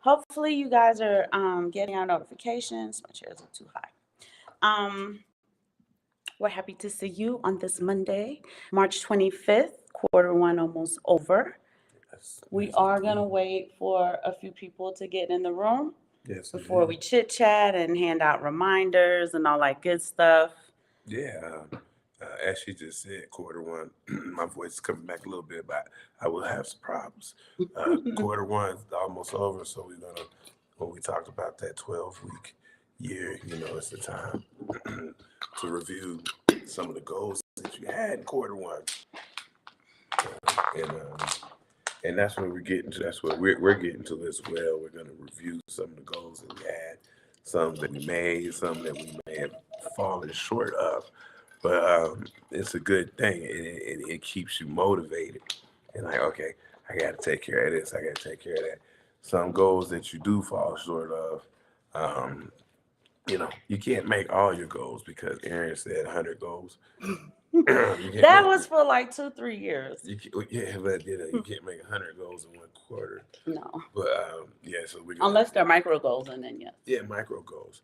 Hopefully, you guys are getting our notifications. My chairs are too high. Um, we're happy to see you on this Monday, March 25th, quarter one almost over. We are going to wait for a few people to get in the room before we chit chat and hand out reminders and all that good stuff. Yeah, as she just said, quarter one, my voice is coming back a little bit, but I will have some problems. Quarter one's almost over, so we're gonna, when we talked about that 12-week year, it's the time to review some of the goals that you had in quarter one, and that's what we're getting to. That's what we're getting to as well. We're gonna review some of the goals that we had, some that we made, some that we may have fallen short of. But it's a good thing. It keeps you motivated. And like, okay, I got to take care of this. I got to take care of that. Some goals that you do fall short of, um, you can't make all your goals because Aaron said 100 goals. That was for like 2-3 years. Yeah, but you can't make 100 goals in one quarter. No. But yeah, so unless they're micro goals, and then yes. Yeah, micro goals.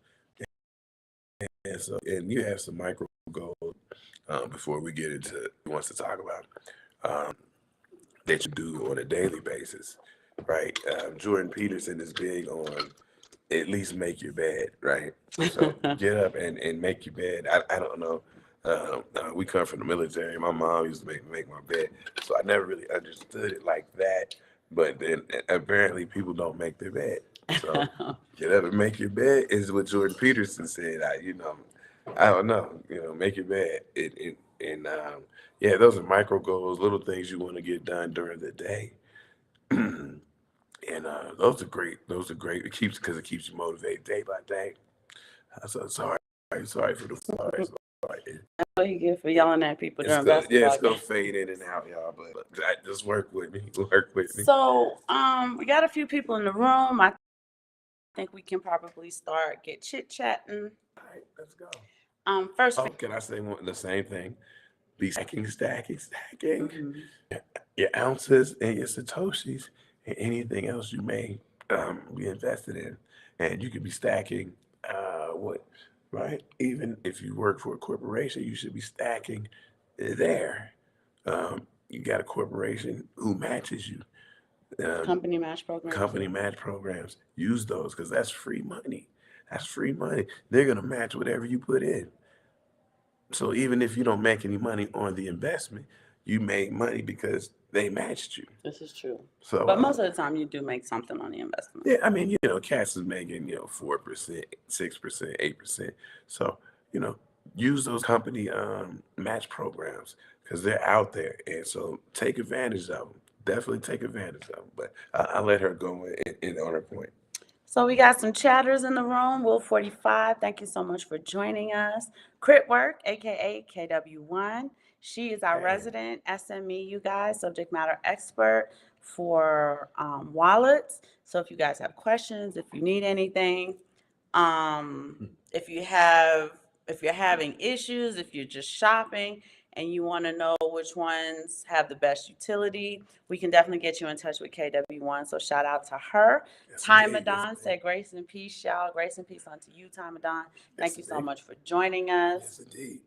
And you have some micro goals before we get into wants to talk about that you do on a daily basis, right? Jordan Peterson is big on at least make your bed, right? So get up and make your bed. I don't know. We come from the military. My mom used to make my bed, so I never really understood it like that. But then apparently people don't make their bed. So get up and make your bed is what Jordan Peterson said. I don't know. Make your bed. Yeah, those are micro goals, little things you want to get done during the day. And those are great. Those are great. It keeps you motivated day by day. So sorry for the sorry. That's what you get for yelling at people during basketball. Yeah, it's gonna fade in and out, y'all. But just work with me. Work with me. So we got a few people in the room. I think we can probably get chit chatting. All right, let's go. First, can I say the same thing? Be stacking. Your ounces and your satoshis and anything else you may be invested in, and you could be stacking right? Even if you work for a corporation, you should be stacking there. You got a corporation who matches you. Company match programs. Use those because that's free money. They're gonna match whatever you put in. So even if you don't make any money on the investment, you made money because they matched you. This is true. So, but most of the time, you do make something on the investment. Yeah, I mean, Cass is making 4%, 6%, 8%. So use those company match programs because they're out there, and so take advantage of them. Definitely take advantage of them. But I'll let her go in on her point. So we got some chatters in the room. Will 45, thank you so much for joining us. Crit Work, aka KW1. She is our resident SME, you guys, subject matter expert for wallets. So if you guys have questions, if you need anything, if you're having issues, if you're just shopping and you want to know which ones have the best utility, we can definitely get you in touch with KW1. So shout out to her. Ty Madon said, grace and peace, y'all. Grace and peace unto you, Ty Madon. Thank you so much for joining us. Yes, indeed.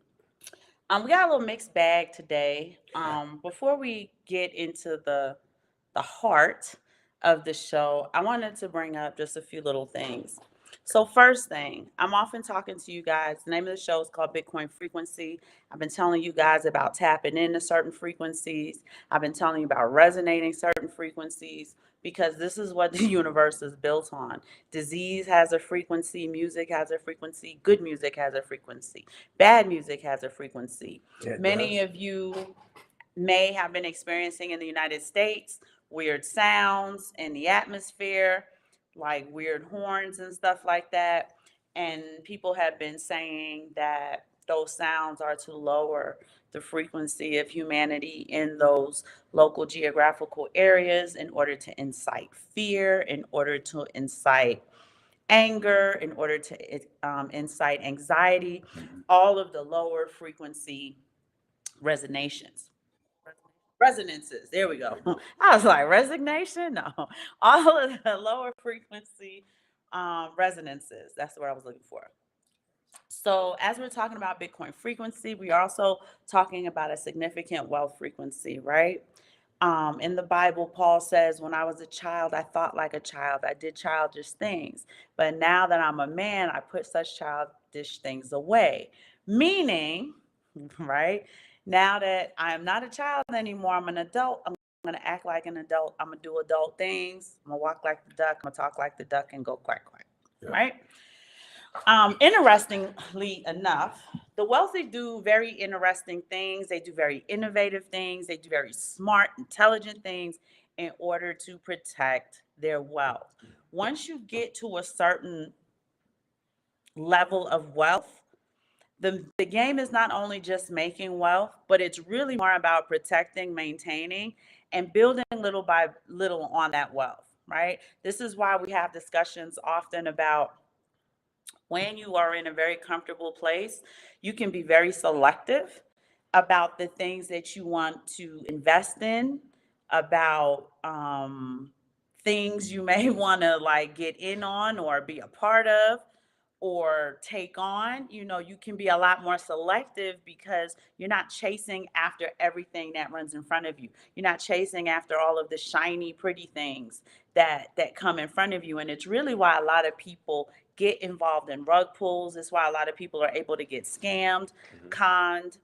We got a little mixed bag today. Before we get into the heart of the show, I wanted to bring up just a few little things. So first thing, I'm often talking to you guys. The name of the show is called Bitcoin Frequency. I've been telling you guys about tapping into certain frequencies. I've been telling you about resonating certain frequencies because this is what the universe is built on. Disease has a frequency, music has a frequency, good music has a frequency, bad music has a frequency. Many of you may have been experiencing in the United States weird sounds in the atmosphere, like weird horns and stuff like that. And people have been saying that those sounds are to lower the frequency of humanity in those local geographical areas in order to incite fear, in order to incite anger, in order to incite anxiety, all of the lower frequency resonations. resonances. There we go. I was like, resignation? No. All of the lower frequency resonances. That's what I was looking for. So, as we're talking about Bitcoin frequency, we are also talking about a significant wealth frequency, right? In the Bible, Paul says, when I was a child, I thought like a child. I did childish things. But now that I'm a man, I put such childish things away. Meaning, right? Now that I am not a child anymore, I'm an adult. I'm going to act like an adult. I'm going to do adult things. I'm going to walk like the duck. I'm going to talk like the duck and go quack, quack. Yeah. Right? Interestingly enough, the wealthy do very interesting things. They do very innovative things. They do very smart, intelligent things in order to protect their wealth. Once you get to a certain level of wealth, the game is not only just making wealth, but it's really more about protecting, maintaining, and building little by little on that wealth, right? This is why we have discussions often about when you are in a very comfortable place, you can be very selective about the things that you want to invest in, about things you may want to like get in on or be a part of or take on. You can be a lot more selective because you're not chasing after everything that runs in front of you. You're not chasing after all of the shiny, pretty things that come in front of you. And it's really why a lot of people get involved in rug pulls. It's why a lot of people are able to get scammed, conned.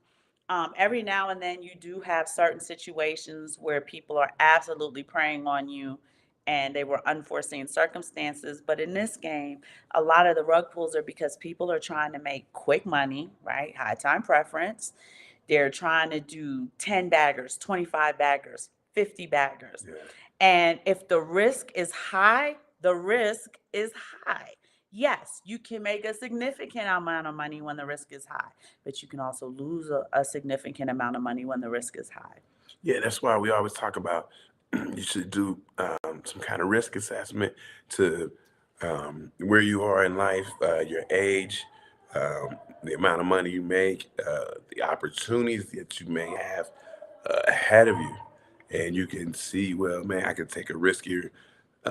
Every now and then you do have certain situations where people are absolutely preying on you and they were unforeseen circumstances. But in this game, a lot of the rug pulls are because people are trying to make quick money, right? High time preference. They're trying to do 10 baggers, 25 baggers, 50 baggers. Yeah. And if the risk is high, the risk is high. Yes, you can make a significant amount of money when the risk is high, but you can also lose a significant amount of money when the risk is high. Yeah, that's why we always talk about you should do some kind of risk assessment to where you are in life, your age, the amount of money you make, the opportunities that you may have ahead of you. And you can see, well, man, I could take a riskier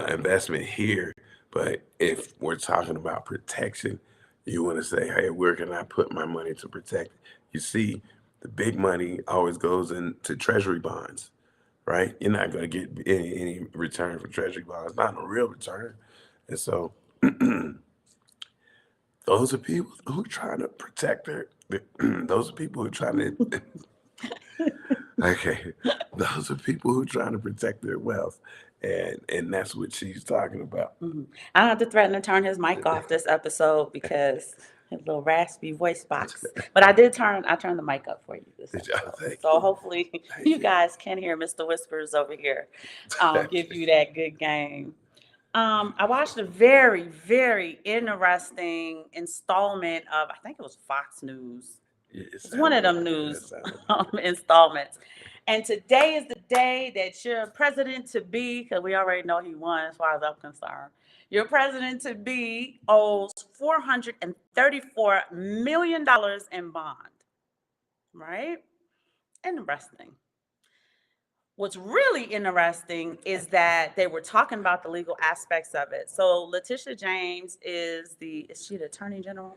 investment here. But if we're talking about protection, you want to say, hey, where can I put my money to protect it? You see, the big money always goes into treasury bonds, right? You're not going to get any return for treasury bonds, not a real return. And so those are people who are trying to protect those are people who are trying to, okay, those are people who are trying to protect their wealth. And that's what she's talking about. Mm-hmm. I don't have to threaten to turn his mic off this episode because his little raspy voice box. But I turned the mic up for you this episode. So hopefully you guys can hear Mr. Whispers over here give you that good game. I watched a very, very interesting installment of, I think it was Fox News. It's one of them news installments. And today is the day that your president to be, because we already know he won as far as I'm concerned, your president to be owes $434 million in bond. Right? Interesting. What's really interesting is that they were talking about the legal aspects of it. So Letitia James is she the attorney general?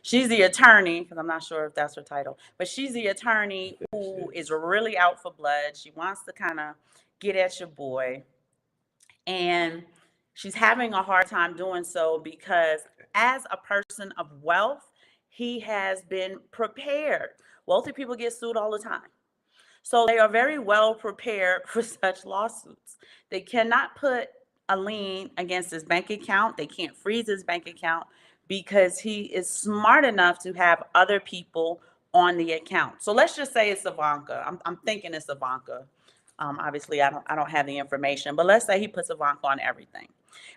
She's the attorney, because I'm not sure if that's her title, but she's the attorney who is really out for blood. She wants to kind of get at your boy. And she's having a hard time doing so because as a person of wealth, he has been prepared. Wealthy people get sued all the time. So they are very well prepared for such lawsuits. They cannot put a lien against his bank account. They can't freeze his bank account because he is smart enough to have other people on the account. So let's just say it's Ivanka. I'm thinking it's Ivanka. Obviously, I don't have the information, but let's say he puts Ivanka on everything.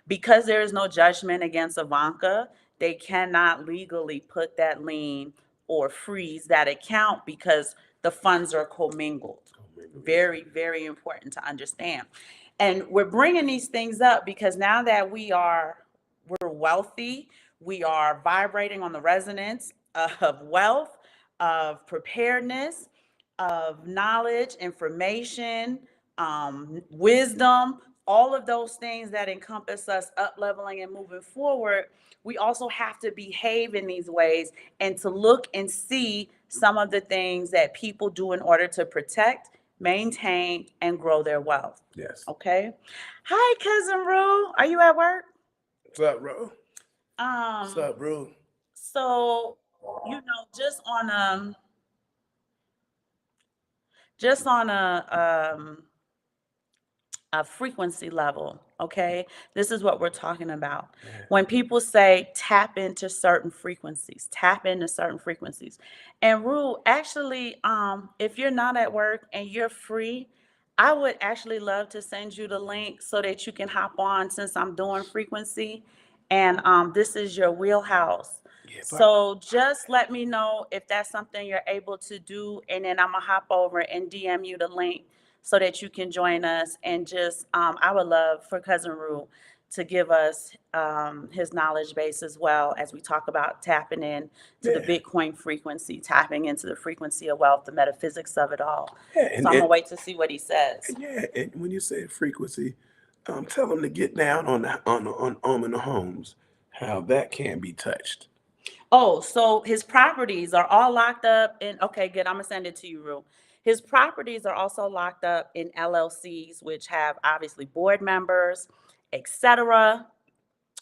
Because there is no judgment against Ivanka, they cannot legally put that lien or freeze that account because the funds are commingled. Very, very important to understand. And we're bringing these things up because now that we're wealthy, we are vibrating on the resonance of wealth, of preparedness, of knowledge, information, wisdom, all of those things that encompass us up leveling and moving forward, we also have to behave in these ways and to look and see some of the things that people do in order to protect, maintain, and grow their wealth. Yes. Okay. Hi, cousin Rue. Are you at work? What's up, bro? What's Um, up, bro? so just on a frequency level, okay? This is what we're talking about. When people say tap into certain frequencies, tap into certain frequencies. And Rue, actually, if you're not at work and you're free, I would actually love to send you the link so that you can hop on since I'm doing frequency. And this is your wheelhouse. Yeah, but So just let me know if that's something you're able to do, and then I'm gonna hop over and DM you the link so that you can join us. And just, I would love for Cousin Rue to give us his knowledge base as well as we talk about tapping in to the yeah, Bitcoin frequency, tapping into the frequency of wealth, the metaphysics of it all. yeah, So I'm gonna wait to see what he says. yeah. And when you say frequency, tell them to get down on the homes, how that can be touched. Oh, so his properties are all locked up in, okay, good. I'm gonna send it to you, Rue. His properties are also locked up in LLCs, which have obviously board members, etc.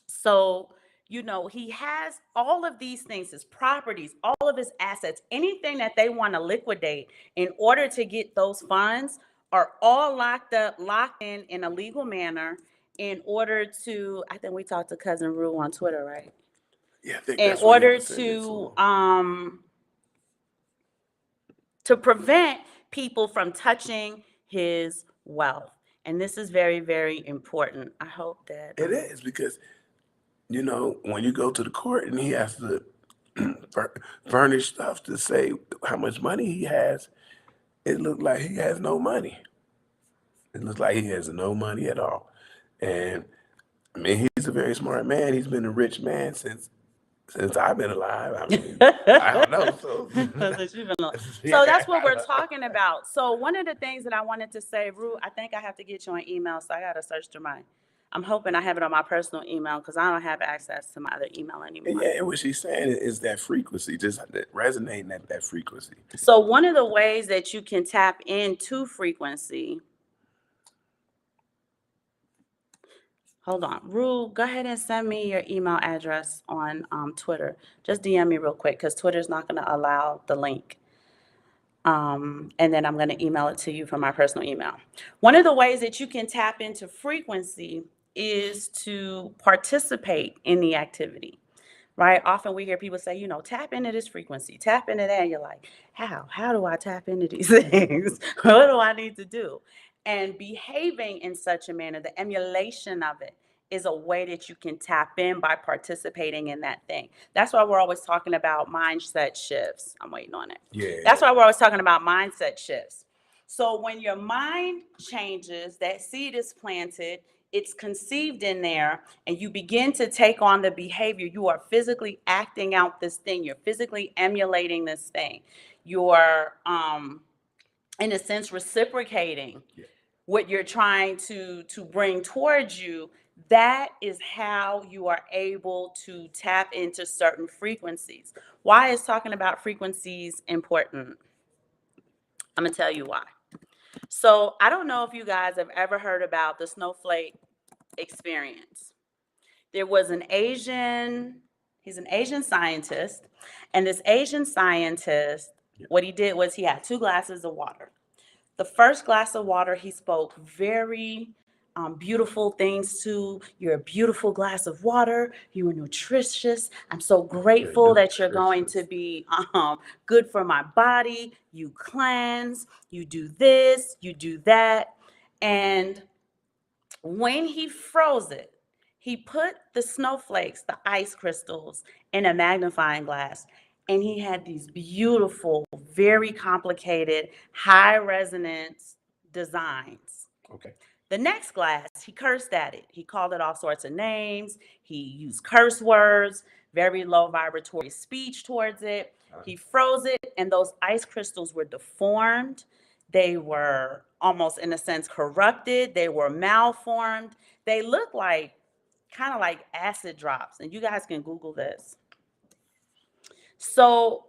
So, he has all of these things, his properties, all of his assets, anything that they want to liquidate in order to get those funds are all locked up, locked in a legal manner in order to, I think we talked to Cousin Rue on Twitter, right? Yeah, I think In that's where you have order to send it to prevent people from touching his wealth. And this is very, very important. I hope that It is because when you go to the court and he has to furnish stuff to say how much money he has, it looks like he has no money. It looks like he has no money at all. And I mean, he's a very smart man. He's been a rich man since I've been alive. I mean, I don't know. So So that's what we're talking about. So one of the things that I wanted to say, Rue, I think I have to get you an email, so I got to search through mine. I'm hoping I have it on my personal email because I don't have access to my other email anymore. Yeah, and what she's saying is that frequency, just resonating at that frequency. So one of the ways that you can tap into frequency. Hold on. Rue, go ahead and send me your email address on Twitter. Just DM me real quick because Twitter's not going to allow the link. And then I'm going to email it to you from my personal email. One of the ways that you can tap into frequency is to participate in the activity, right? Often we hear people say, tap into this frequency, tap into that. And you're like, how? How do I tap into these things? What do I need to do? And behaving in such a manner, the emulation of it is a way that you can tap in by participating in that thing. That's why we're always talking about mindset shifts. I'm waiting on it. Yeah. That's why we're always talking about mindset shifts. So when your mind changes, that seed is planted, it's conceived in there, and you begin to take on the behavior. You are physically acting out this thing. You're physically emulating this thing. You're, in a sense, reciprocating what you're trying to bring towards you. That is how you are able to tap into certain frequencies. Why is talking about frequencies important? I'm going to tell you why. So I don't know if you guys have ever heard about the snowflake experience. There was he's an Asian scientist, and this Asian scientist, what he did was he had 2 glasses of water. The first glass of water, he spoke very beautiful things to. You're a beautiful glass of water. You are nutritious. I'm so grateful that you're going to be good for my body. You cleanse. You do this. You do that. And when he froze it, he put the snowflakes, the ice crystals, in a magnifying glass. And he had these beautiful, very complicated, high resonance designs. Okay. The next glass, he cursed at it. He called it all sorts of names. He used curse words, very low vibratory speech towards it. He froze it, and those ice crystals were deformed. They were almost, in a sense, corrupted. They were malformed. They look like kind of like acid drops. And you guys can Google this. So,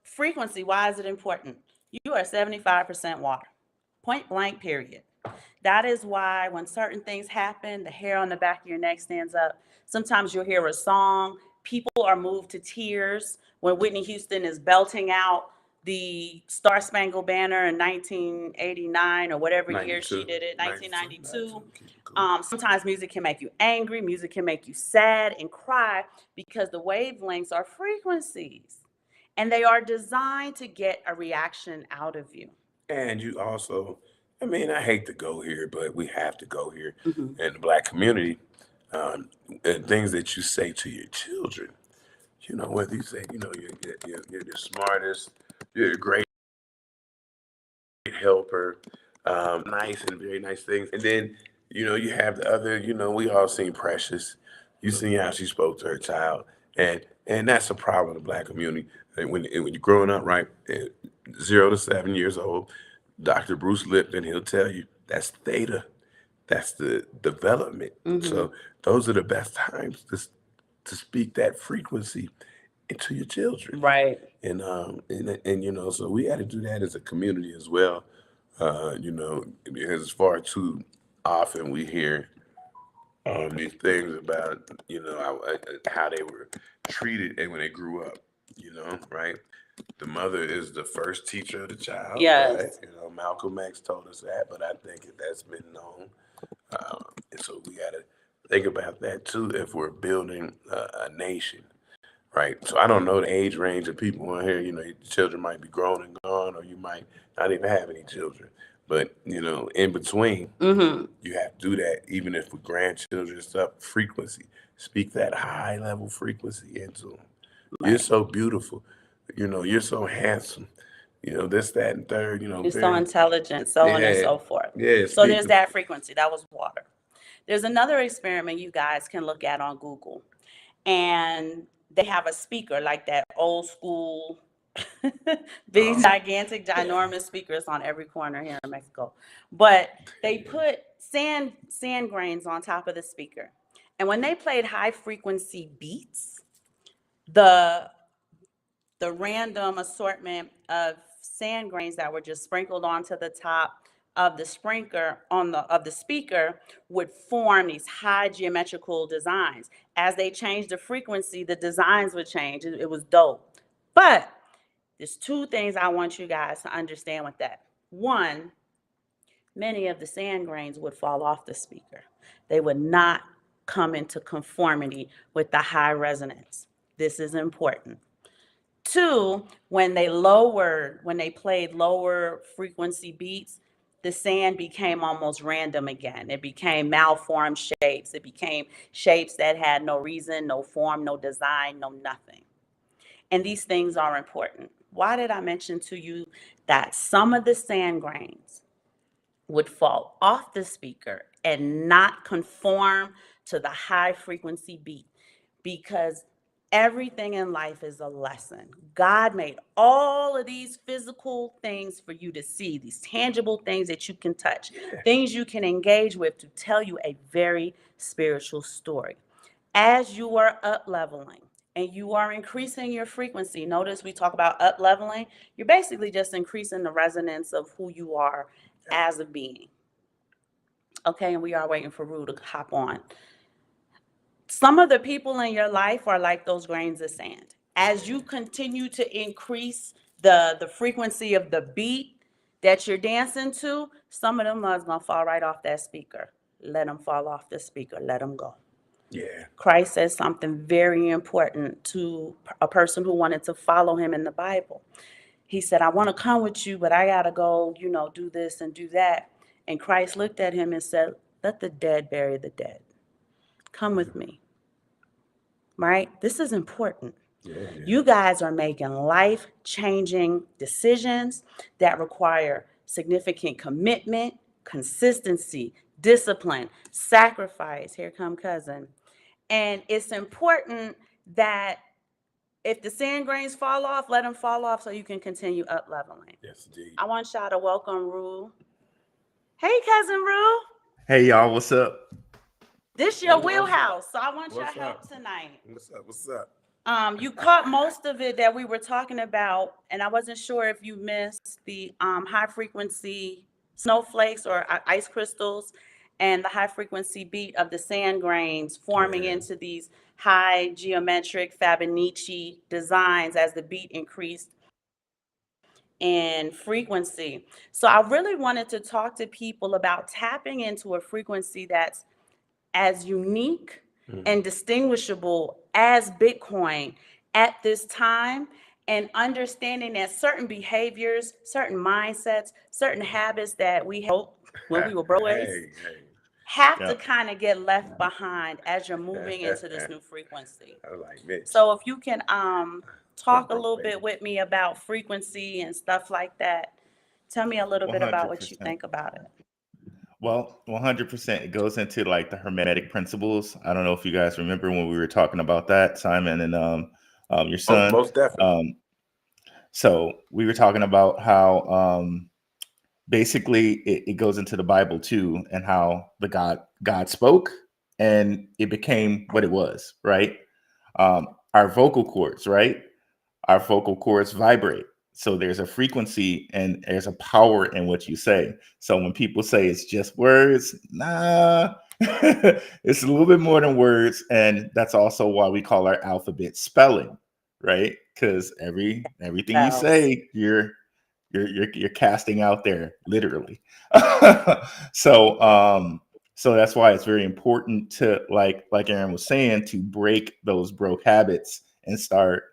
frequency, why is it important? You are 75% water, point blank, period. That is why when certain things happen, the hair on the back of your neck stands up. Sometimes you'll hear a song. People are moved to tears when Whitney Houston is belting out the Star Spangled Banner in 1989 or whatever year she did it, 1992. Sometimes music can make you angry, music can make you sad and cry because the wavelengths are frequencies and they are designed to get a reaction out of you. And you also, I mean, I hate to go here, but we have to go here Mhm. in the Black community. And things that you say to your children, whether you say, you're the smartest, you're a great helper, nice and very nice things. And then, you have the other, we all seen Precious. You seen how she spoke to her child. And that's a problem in the Black community. And when you're growing up, right, 0 to 7 years old, Dr. Bruce Lipton, he'll tell you that's theta. That's the development. So those are the best times to speak that frequency into your children. Right. And so we had to do that as a community as well. Because as far too often we hear these things about how they were treated and when they grew up. Right? The mother is the first teacher of the child. Yes. Right? Malcolm X told us that, but I think that's been known. And so we got to think about that too if we're building a nation, right? So I don't know the age range of people on here. Your children might be grown and gone, or you might not even have any children. But in between, you have to do that. Even if with grandchildren stuff, frequency, speak that high level frequency into them. Right. You're so beautiful. You're so handsome. This, that, and third. You're so intelligent, so on and so forth. Yeah. So there's that frequency. That was water. There's another experiment you guys can look at on Google. And they have a speaker like that old school, big, gigantic, ginormous speakers on every corner here in Mexico. But they put sand grains on top of the speaker. And when they played high frequency beats, the random assortment of sand grains that were just sprinkled onto the top of the speaker would form these high geometrical designs. As they changed the frequency, the designs would change. It was dope. But there's two things I want you guys to understand with that. One, many of the sand grains would fall off the speaker. They would not come into conformity with the high resonance. This is important. Two, when they played lower frequency beats, the sand became almost random again. It became malformed shapes. It became shapes that had no reason, no form, no design, no nothing. And these things are important. Why did I mention to you that some of the sand grains would fall off the speaker and not conform to the high frequency beat? Because everything in life is a lesson. God made all of these physical things for you to see, these tangible things that you can touch, things you can engage with to tell you a very spiritual story. As you are up leveling and you are increasing your frequency, notice we talk about up leveling, you're basically just increasing the resonance of who you are as a being. Okay, and we are waiting for Rue to hop on. Some of the people in your life are like those grains of sand. As you continue to increase the frequency of the beat that you're dancing to, some of them are going to fall right off that speaker. Let them fall off the speaker. Let them go. Yeah. Christ says something very important to a person who wanted to follow him in the Bible. He said, I want to come with you, but I got to go, do this and do that. And Christ looked at him and said, let the dead bury the dead. Come with me. Right? This is important. Yeah. You guys are making life-changing decisions that require significant commitment, consistency, discipline, sacrifice. Here come cousin. And it's important that if the sand grains fall off, let them fall off so you can continue up leveling. Yes, indeed. I want y'all to welcome Rue. Hey, cousin Rue. Hey y'all, what's up? This your wheelhouse, so I want your What's help up? tonight. What's up? What's up? You caught most of it that we were talking about, and I wasn't sure if you missed the high frequency snowflakes or ice crystals and the high frequency beat of the sand grains forming Yeah. into these high geometric Fibonacci designs as the beat increased in frequency. So I really wanted to talk to people about tapping into a frequency that's as unique and distinguishable as Bitcoin at this time, and understanding that certain behaviors, certain mindsets, certain habits that we had when we were boys Hey. have to Yeah. kind of get left behind as you're moving into this new frequency. I like Mitch. So if you can talk a little bit with me about frequency and stuff like that, tell me a little bit about what you 100%. think about it. Well, 100%. It goes into like the hermetic principles. I don't know if you guys remember when we were talking about that, Simon and your son. Most definitely. So we were talking about how basically it goes into the Bible too, and how God spoke and it became what it was, right? Our vocal cords, right? Our vocal cords vibrate. So there's a frequency and there's a power in what you say. So when people say it's just words, nah, it's a little bit more than words. And that's also why we call our alphabet spelling, right? Because everything you say, you're casting out there literally. So that's why it's very important to like Aaron was saying, to break those broke habits and start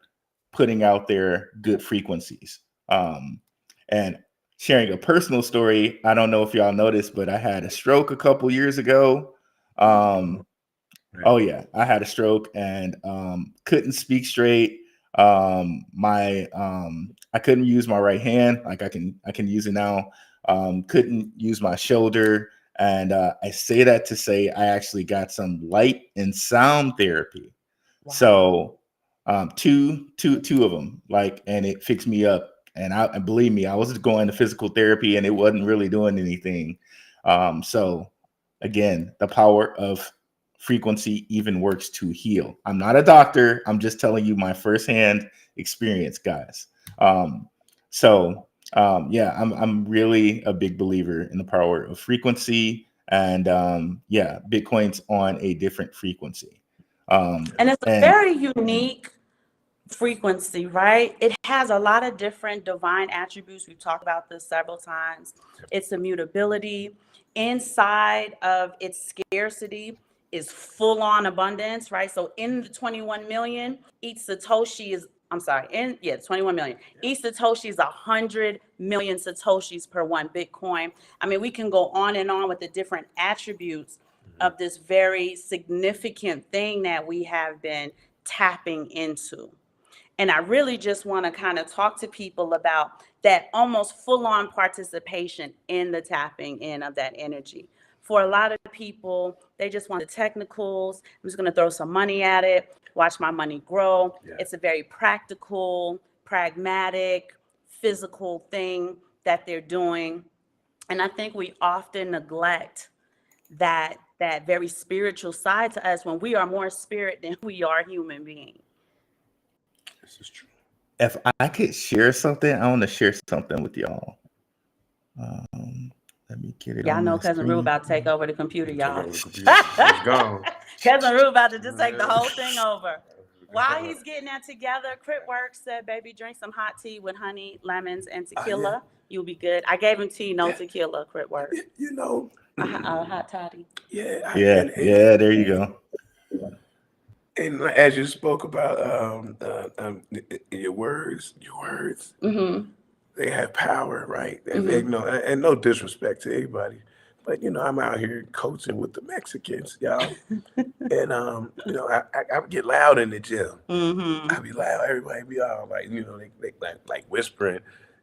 putting out there good frequencies. And sharing a personal story, I don't know if y'all noticed, but I had a stroke a couple years ago. Oh yeah, I had a stroke and couldn't speak straight. I couldn't use my right hand, like I can use it now. Couldn't use my shoulder. And I say that to say I actually got some light and sound therapy. Wow. So two of them, like, and it fixed me up. And believe me, I was going to physical therapy and it wasn't really doing anything. So again, the power of frequency even works to heal. I'm not a doctor. I'm just telling you my firsthand experience, guys. Yeah, I'm really a big believer in the power of frequency, and yeah, Bitcoin's on a different frequency. And it's a very unique frequency, right? It has a lot of different divine attributes. We've talked about this several times. Its immutability, inside of its scarcity is full on abundance, right? So in the 21 million, each Satoshi is, 21 million. Each Satoshi is 100 million Satoshis per one Bitcoin. I mean, we can go on and on with the different attributes of this very significant thing that we have been tapping into. And I really just want to kind of talk to people about that almost full-on participation in the tapping in of that energy. For a lot of people, they just want the technicals. I'm just going to throw some money at it, watch my money grow. Yeah. It's a very practical, pragmatic, physical thing that they're doing. And I think we often neglect that very spiritual side to us when we are more spirit than we are human beings. This is true. If I could share something, I want to share something with y'all. Let me get it. Y'all on know my Cousin screen. Rue about to take over the computer, y'all. It's gone. Cousin Rue about to just take the whole thing over. While he's getting that together, Critwork said, baby, drink some hot tea with honey, lemons, and tequila. Yeah. You'll be good. I gave him tea, no tequila, Critwork. You know. A hot toddy. Yeah. Yeah, there you go. And as you spoke about your words, Mm-hmm. they have power, right? And Mhm. they know, and no disrespect to anybody, but I'm out here coaching with the Mexicans, y'all, and I get loud in the gym. Mm-hmm. I be loud, everybody be all like, they like whispering.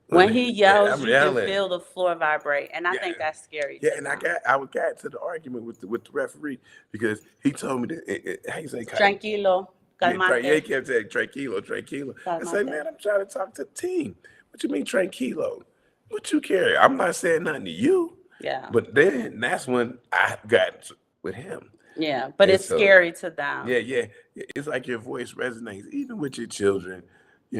When he yells, I'm you can yelling. feel the floor vibrate, and I think that's scary. Yeah, too, and now. I got to the argument with the referee because he told me that how you say Tranquilo. He kept saying tranquilo. I said, man, I'm trying to talk to the team. What you mean tranquilo? What you carry? I'm not saying nothing to you. Yeah. But then that's when I got with him. Yeah, but it's scary to them. Yeah. It's like your voice resonates, even with your children.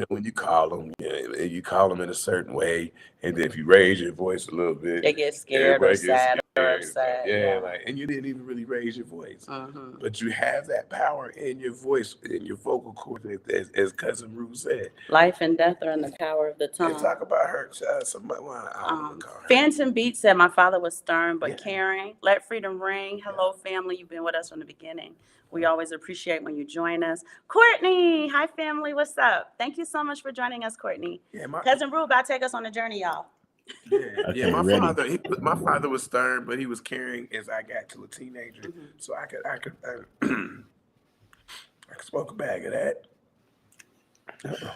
When you call them, you call them in a certain way, and then if you raise your voice a little bit, they get scared or sad or upset. Yeah, and you didn't even really raise your voice, but you have that power in your voice, in your vocal cords, as Cousin Rue said. Life and death are in the power of the tongue. And talk about her. Phantom Beat said, my father was stern but caring. Let freedom ring. Hello, family. You've been with us from the beginning. We always appreciate when you join us. Courtney, hi, family. What's up? Thank you so much for joining us, Courtney. Yeah, Cousin Rue about to take us on a journey, y'all. Yeah, my father was stern, but he was caring as I got to a teenager. So I could smoke a bag of that.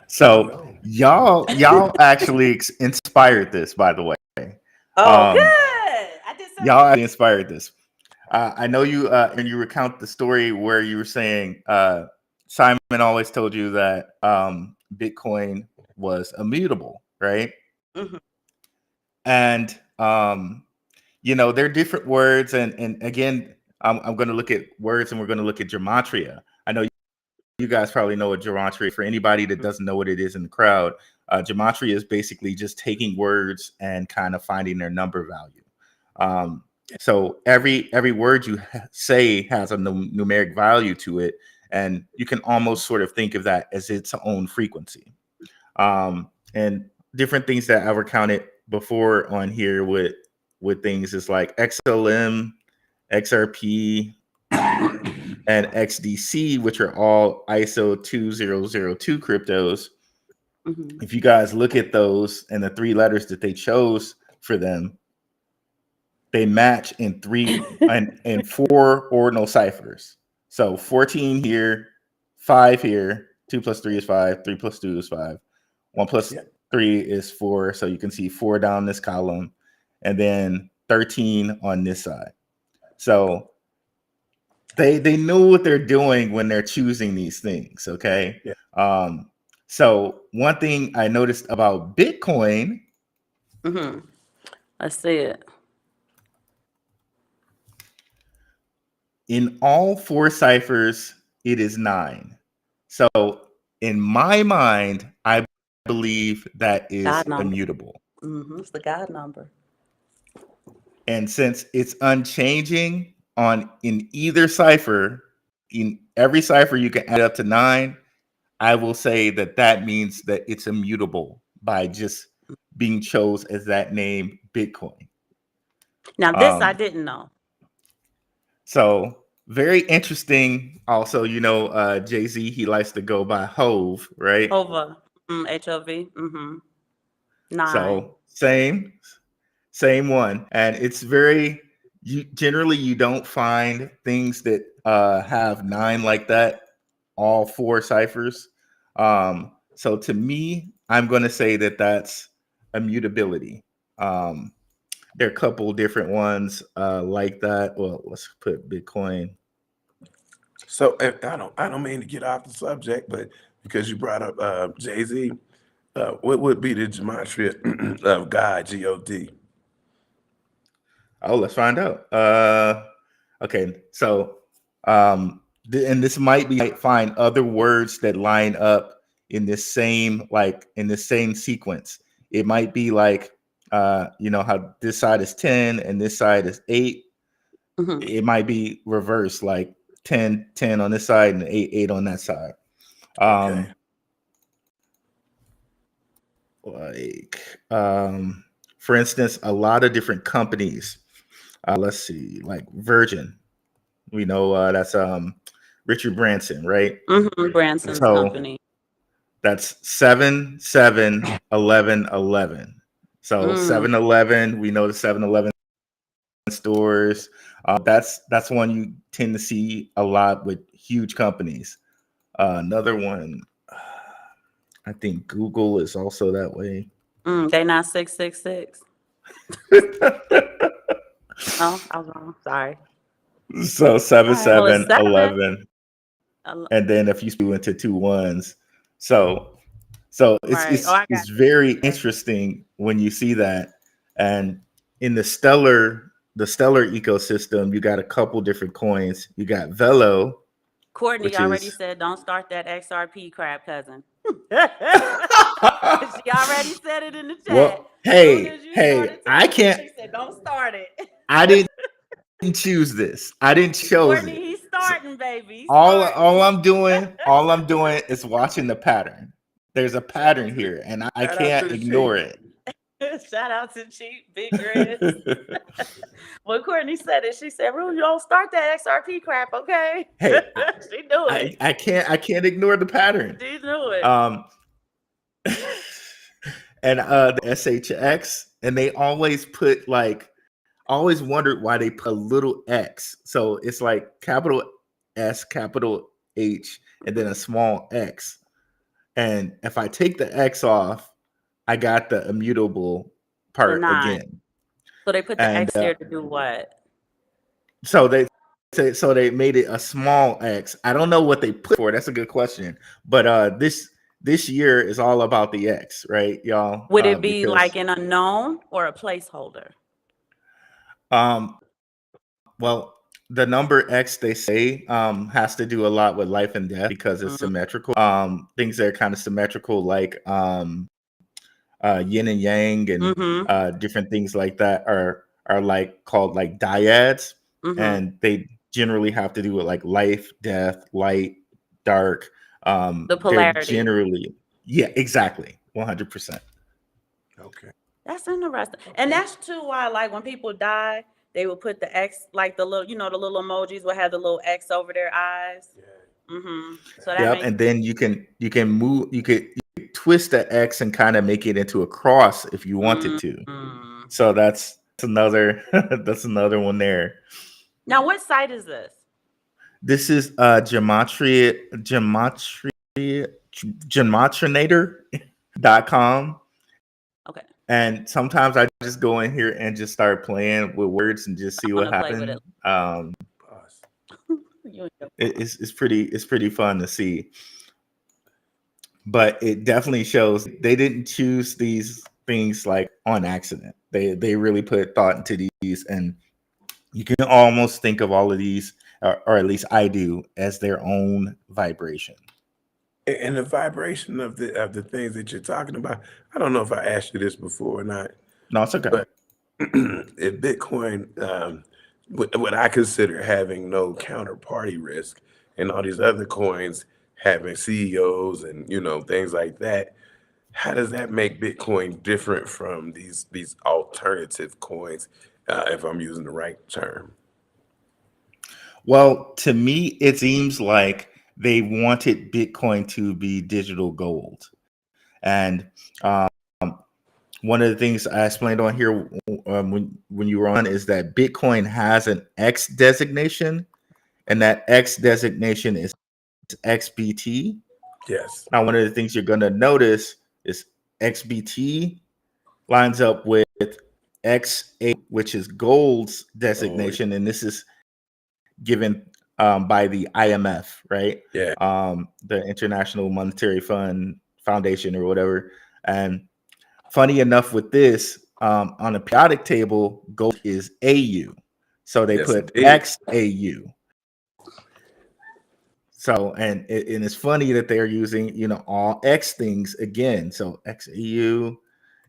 So y'all actually inspired this, by the way. Oh, good. I did something. Y'all actually inspired this. I know you, and you recount the story where you were saying Simon always told you that Bitcoin was immutable, right? And there are different words, and again, I'm going to look at words, and we're going to look at gematria. I know you guys probably know what gematria. For anybody that doesn't know what it is in the crowd, gematria is basically just taking words and kind of finding their number value. So every word you say has a numeric value to it, and you can almost sort of think of that as its own frequency. And different things that I've recounted before on here with things is like XLM, XRP, and XDC, which are all ISO 2002 cryptos. If you guys look at those and the three letters that they chose for them, they match in four ordinal ciphers. So 14 here, 5 here, 2 plus 3 is 5, 3 plus 2 is 5, 1 plus 3 is 4. So you can see 4 down this column, and then 13 on this side. So they knew what they're doing when they're choosing these things. Okay. Yeah. So one thing I noticed about Bitcoin. Let's see it. In all 4 ciphers, it is 9. So in my mind, I believe that is immutable. It's the God number. And since it's unchanging in either cipher, in every cipher you can add up to 9, I will say that means that it's immutable by just being chose as that name, Bitcoin. Now this I didn't know. So very interesting. Also, Jay-Z, he likes to go by Hove, right? Hova, HOV. 9. So same one, and it's very. Generally you don't find things that have 9 like that. All 4 ciphers. So to me, I'm going to say that that's immutability. There are a couple different ones like that. Well, let's put Bitcoin. So I don't mean to get off the subject, but because you brought up Jay-Z, what would be the gematria of God, G-O-D? Oh, let's find out. Okay, so and this might be find other words that line up in this same sequence. It might be like how this side is 10 and this side is 8. It might be reversed, like 10 on this side and 8 on that side. Okay. For instance, a lot of different companies. Let's see, like Virgin. We know that's Richard Branson, right? Branson's company. That's 7, 7, 11, 11. So 7-Eleven, we know the 7-Eleven stores. That's one you tend to see a lot with huge companies. Another one, I think Google is also that way. They not 666. Oh, I was wrong. Sorry. So 7, 7, 11. and then if you do into 2 1s, so it's Right. Oh, I got it's very you. interesting when you see that. And in the stellar ecosystem, you got a couple different coins. You got Velo, Courtney which already is said, "Don't start that XRP crap, cousin." She already said it in the chat. well, Soon hey, as you hey, started I talking, can't, she said, "Don't start it." I didn't choose this. I didn't chose Courtney, it. he's So starting, baby. He's all starting. all I'm doing is watching the pattern. There's a pattern here, and I Shout out to can't the ignore chief. it. Shout out to Cheap Big Grizz. When Courtney said it, she said, "Rue, you don't start that XRP crap, okay?" Hey, She knew it. I can't ignore the pattern. She knew it. Um, and the SHX, and they always put like, I always wondered why they put a little X. So it's like capital S, capital H, and then a small X. And if I take the X off, I got the immutable The part 9. again. So they put the And X there to do what? so they made it a small X. I don't know what they put for it. That's a good question. But this year is all about the X, right, y'all? Would it be Because like an unknown or a placeholder? um well, the number X, they say, has to do a lot with life and death because it's Mm-hmm. symmetrical. Things that are kind of symmetrical, like yin and yang, and Mm-hmm. different things like that are like called like dyads, Mm-hmm. and they generally have to do with like life, death, light, dark. The They're polarity. generally, yeah, exactly, 100%. Okay. That's interesting. And that's too why, like, when people die, they will put the X, like the little, the little emojis will have the little X over their eyes. Yeah. Mm-hmm. So that Yep, makes and then you could twist the X and kind of make it into a cross if you wanted to. mm-hmm. So that's another that's another one there. Now, what site is this? This is gematrinator.com. Okay. And sometimes I just go in here and just start playing with words and just see I what want to play with it. happens. Pause. It's pretty fun to see. But it definitely shows they didn't choose these things like on accident. They really put thought into these, and you can almost think of all of these, or at least I do, as their own vibration. And the vibration of the things that you're talking about, I don't know if I asked you this before or not, No, it's okay. but if Bitcoin, what I consider having no counterparty risk, and all these other coins having CEOs and things like that, how does that make Bitcoin different from these alternative coins, if I'm using the right term? Well, to me, it seems like they wanted Bitcoin to be digital gold. And um, one of the things I explained on here, when you were on, is that Bitcoin has an X designation, and that X designation is XBT. Yes. Now, one of the things you're going to notice is XBT lines up with XA, which is gold's Oh, designation, and this is given by the IMF, right? yeah. The International Monetary Fund Foundation or whatever. And funny enough, with this, on the periodic table, gold is AU, so they Yes, put indeed. XAU. So, and it's funny that they're using, all X things again. So XAU,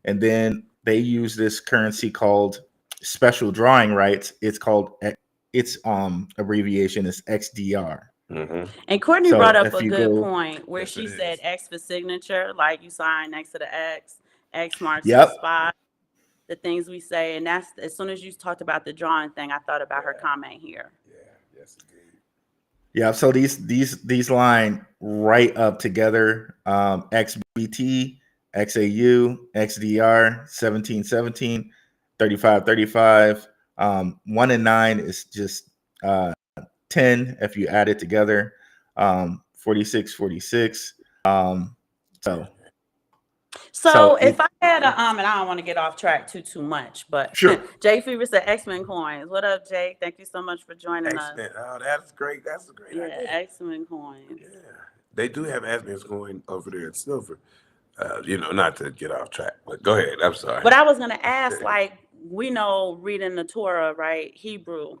and then they use this currency called special drawing rights. Its abbreviation is XDR. Mm-hmm. And Courtney So brought up if a you good go, point where Yes, she it said is. X for signature, like you sign next to the X. X marks the yep, spot. The things we say, and that's as soon as you talked about the drawing thing, I thought about her comment here. Yeah. Yes, indeed. yeah. So these line right up together. XBT, XAU, XDR, 1717, 3535. 1 and 9 is just 10 if you add it together. 46, 46. So So So if I had a and I don't want to get off track too much, but sure. Jay Fever said X-Men coins. What up, Jay? Thank you so much for joining us. X-Men. Oh, that's great. That's a great Yeah, idea. X-Men coins. Yeah. They do have X-Men going over there at Silver. Not to get off track, but go ahead. I'm sorry. But I was gonna ask, like, we know reading the Torah, right? Hebrew,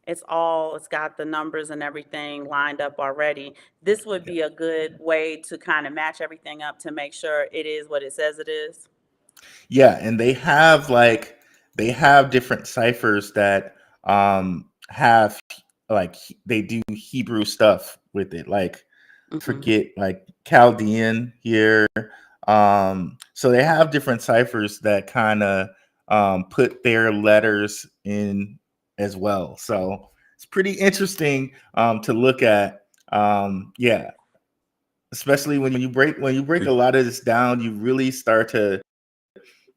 it's got the numbers and everything lined up already. This would be a good way to kind of match everything up to make sure it is what it says it is. Yeah, and they have different ciphers that have like they do Hebrew stuff with it. Like forget like Chaldean here. So they have different ciphers that kind of put their letters in as well. So it's pretty interesting to look at. Yeah, especially when you break a lot of this down, you really start to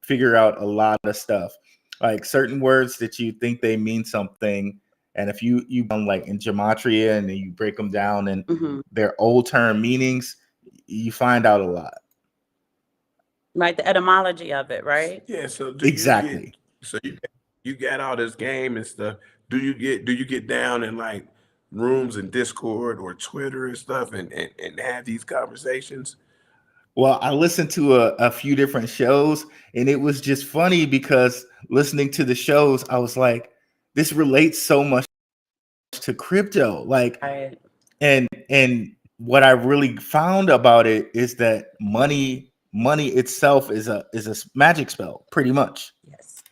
figure out a lot of stuff. Like certain words that you think they mean something, and if you like in gematria and then you break them down and their old term meanings, you find out a lot. Right, the etymology of it, right? Yeah. So Exactly. you got all this game and stuff. Do you get down in like rooms and Discord or Twitter and stuff and have these conversations? Well, I listened to a few different shows, and it was just funny because listening to the shows, I was like, this relates so much to crypto. Like, Right. and what I really found about it is that money itself is a magic spell, pretty much. Yes.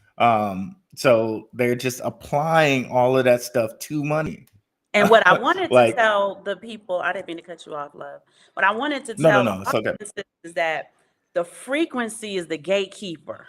So they're just applying all of that stuff to money. And what I wanted Like, to tell the people, I didn't mean to cut you off, love. What I wanted to no, tell the it's okay. audience is that the frequency is the gatekeeper,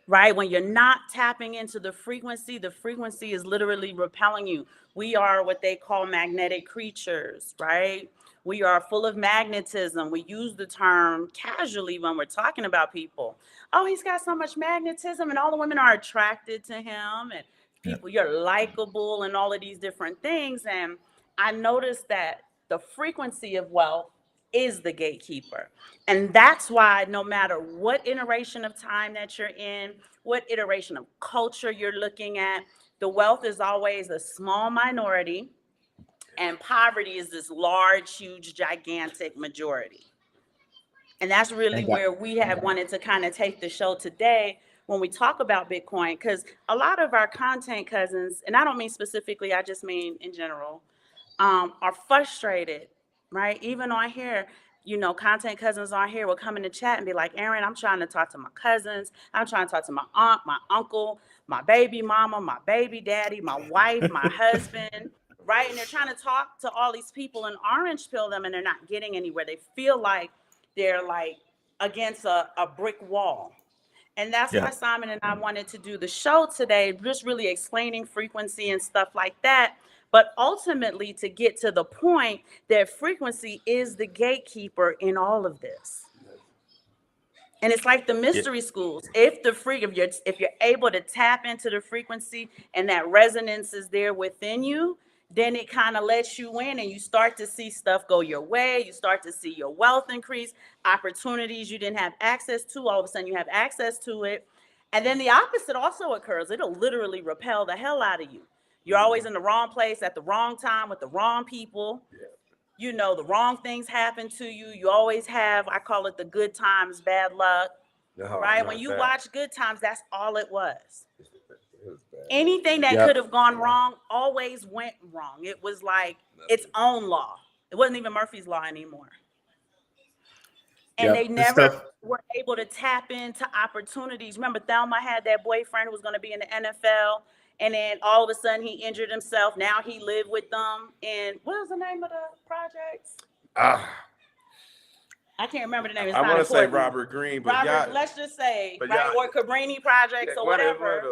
right? When you're not tapping into the frequency is literally repelling you. We are what they call magnetic creatures, right? We are full of magnetism. We use the term casually when we're talking about people. Oh, he's got so much magnetism, and all the women are attracted to him, and people, you're likable, and all of these different things. And I noticed that the frequency of wealth is the gatekeeper. And that's why no matter what iteration of time that you're in, what iteration of culture you're looking at, the wealth is always a small minority and poverty is this large, huge, gigantic majority. And that's really where we have wanted to kind of take the show today when we talk about Bitcoin, because a lot of our content cousins, and I don't mean specifically, I just mean in general, are frustrated, right? Even on here, content cousins on here will come in the chat and be like, Aaron, I'm trying to talk to my cousins. I'm trying to talk to my aunt, my uncle, my baby mama, my baby daddy, my wife, my husband, right? And they're trying to talk to all these people and orange pill them, and they're not getting anywhere. They feel like they're like against a brick wall. And that's why Simon and I wanted to do the show today, just really explaining frequency and stuff like that. But ultimately, to get to the point that frequency is the gatekeeper in all of this. And it's like the mystery schools. If you're able to tap into the frequency and that resonance is there within you, then it kind of lets you in and you start to see stuff go your way. You start to see your wealth increase, opportunities you didn't have access to. All of a sudden you have access to it. And then the opposite also occurs. It'll literally repel the hell out of you. You're always in the wrong place at the wrong time with the wrong people. The wrong things happen to you. You always have, I call it the good times, bad luck. Right? When you watch Good Times, that's all it was. Anything that could have gone wrong always went wrong. It was like its own law. It wasn't even Murphy's Law anymore. And they never were able to tap into opportunities. Remember, Thelma had that boyfriend who was going to be in the NFL, and then all of a sudden he injured himself. Now he lived with them. And what was the name of the projects? I can't remember the name. I want to say Robert Greene, but let's just say, right, or Cabrini projects or whatever.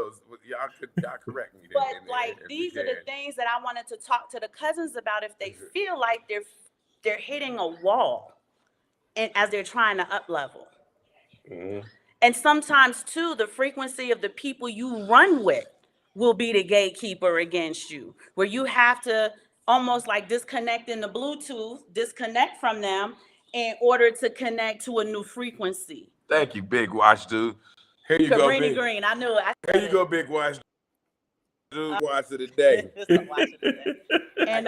Y'all correct me. But these are the things that I wanted to talk to the cousins about if they feel like they're hitting a wall, and as they're trying to up level. And sometimes too, the frequency of the people you run with will be the gatekeeper against you, where you have to almost like disconnect in the Bluetooth, disconnect from them in order to connect to a new frequency. Thank you, Big Watch Dude. Here you go, Cabrini Big. Green. I knew it. Here you go, Big Watch Dude. Watch of the day. It's the watch of the day. And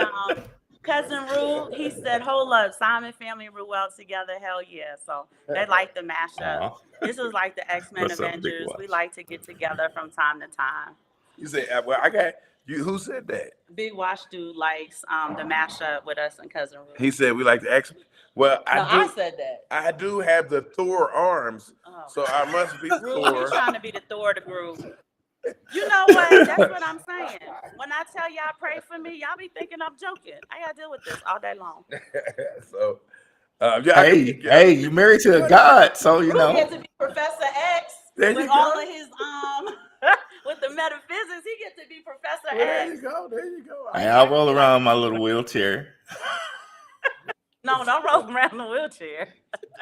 Cousin Rue, he said, hold up, Simon family and Rue well together. Hell yeah. So they like the mashup. Aw. This is like the X-Men What's up, Big Avengers. Watch? We like to get together from time to time. You say, well, I got you. Who said that? Big Watch Dude likes the mashup with us and Cousin Rue. He said we like the X. Well, I said that. I do have the Thor arms, so I must be Rue, Thor. you trying to be the Thor of the group. You know what? That's what I'm saying. When I tell y'all pray for me, y'all be thinking I'm joking. I gotta deal with this all day long. So, yeah. Hey, you married to a god, so you Rue know. gets to be Professor X There you with go. all of his with the metaphysics. He gets to be Professor There X. you go. There you go. Hey, I'll roll around my little wheelchair. No, don't roll around in the wheelchair.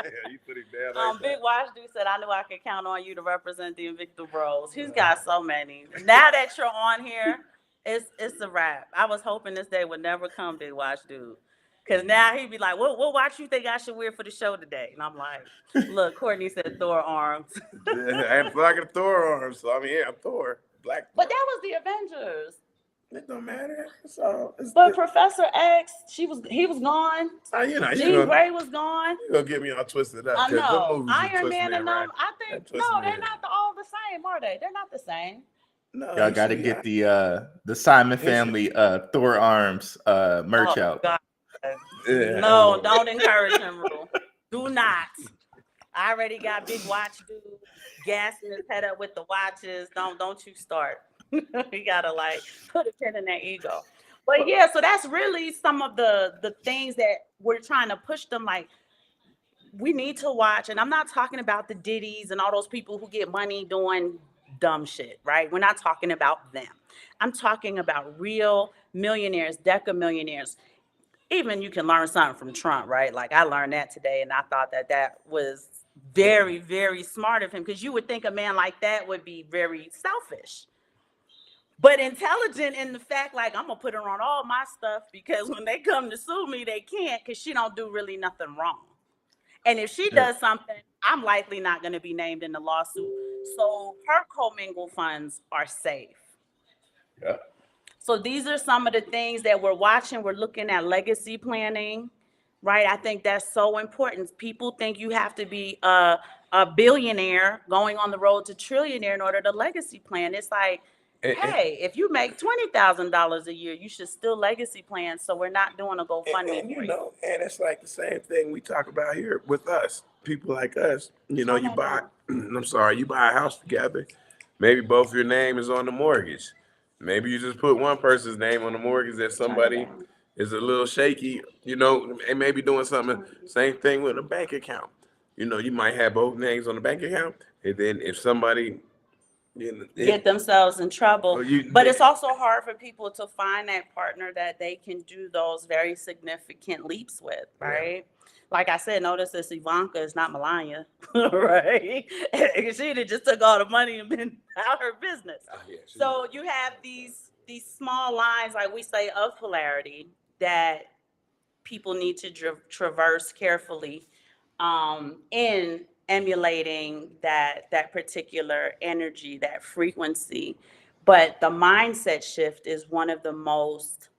Yeah, you put it down. Like Big Watch Dude said, I knew I could count on you to represent the Invicta Bros. He's got so many. Now that you're on here, it's a wrap. I was hoping this day would never come, Big Watch Dude. Because now he'd be like, what watch you think I should wear for the show today? And I'm like, look, Courtney said Thor arms. Yeah, I'm fucking Thor arms, so I mean, yeah, I'm Thor. Black. But that was the Avengers. It don't matter. So, But Professor X, he was gone. you know, Jean Grey was gone. You gonna get me all twisted up. I 'cause know. them movies Iron twist Man me and around. them, I think, That twist no, me they're around. not all the same, are they? They're not the same. No, Y'all you got to see, get the Simon family Thor arms merch Oh, out. God. Yeah. No, don't encourage him, Rue. Do not. I already got Big Watch Dude gassing his head up with the watches. Don't you start. You gotta like put a pin in their ego. But yeah, so that's really some of the things that we're trying to push them. Like, we need to watch, and I'm not talking about the Diddies and all those people who get money doing dumb shit, right? We're not talking about them. I'm talking about real millionaires, deca millionaires. Even you can learn something from Trump, right? Like, I learned that today, and I thought that was very, very smart of him, because you would think a man like that would be very selfish, but intelligent in the fact, like, I'm gonna put her on all my stuff, because when they come to sue me, they can't, because she don't do really nothing wrong. And if she does something, I'm likely not going to be named in the lawsuit. So her commingled funds are safe. Yeah. So these are some of the things that we're watching. We're looking at legacy planning, right? I think that's so important. People think you have to be a billionaire going on the road to trillionaire in order to legacy plan. It's like, hey, if you make $20,000 a year, you should still legacy plan. So we're not doing a GoFundMe. And you know, and it's like the same thing we talk about here with us, people like us. You know, you buy a house together. Maybe both your name is on the mortgage. Maybe you just put one person's name on the mortgage that somebody is a little shaky, you know, and maybe doing something. Same thing with a bank account. You know, you might have both names on the bank account, and then if somebody get themselves in trouble. But it's also hard for people to find that partner that they can do those very significant leaps with, right? Yeah. Like I said, notice this Ivanka is not Melania, right? She just took all the money and been out her business. So you have these small lines, like we say, of polarity that people need to traverse carefully in emulating that particular energy, that frequency. But the mindset shift is one of the most,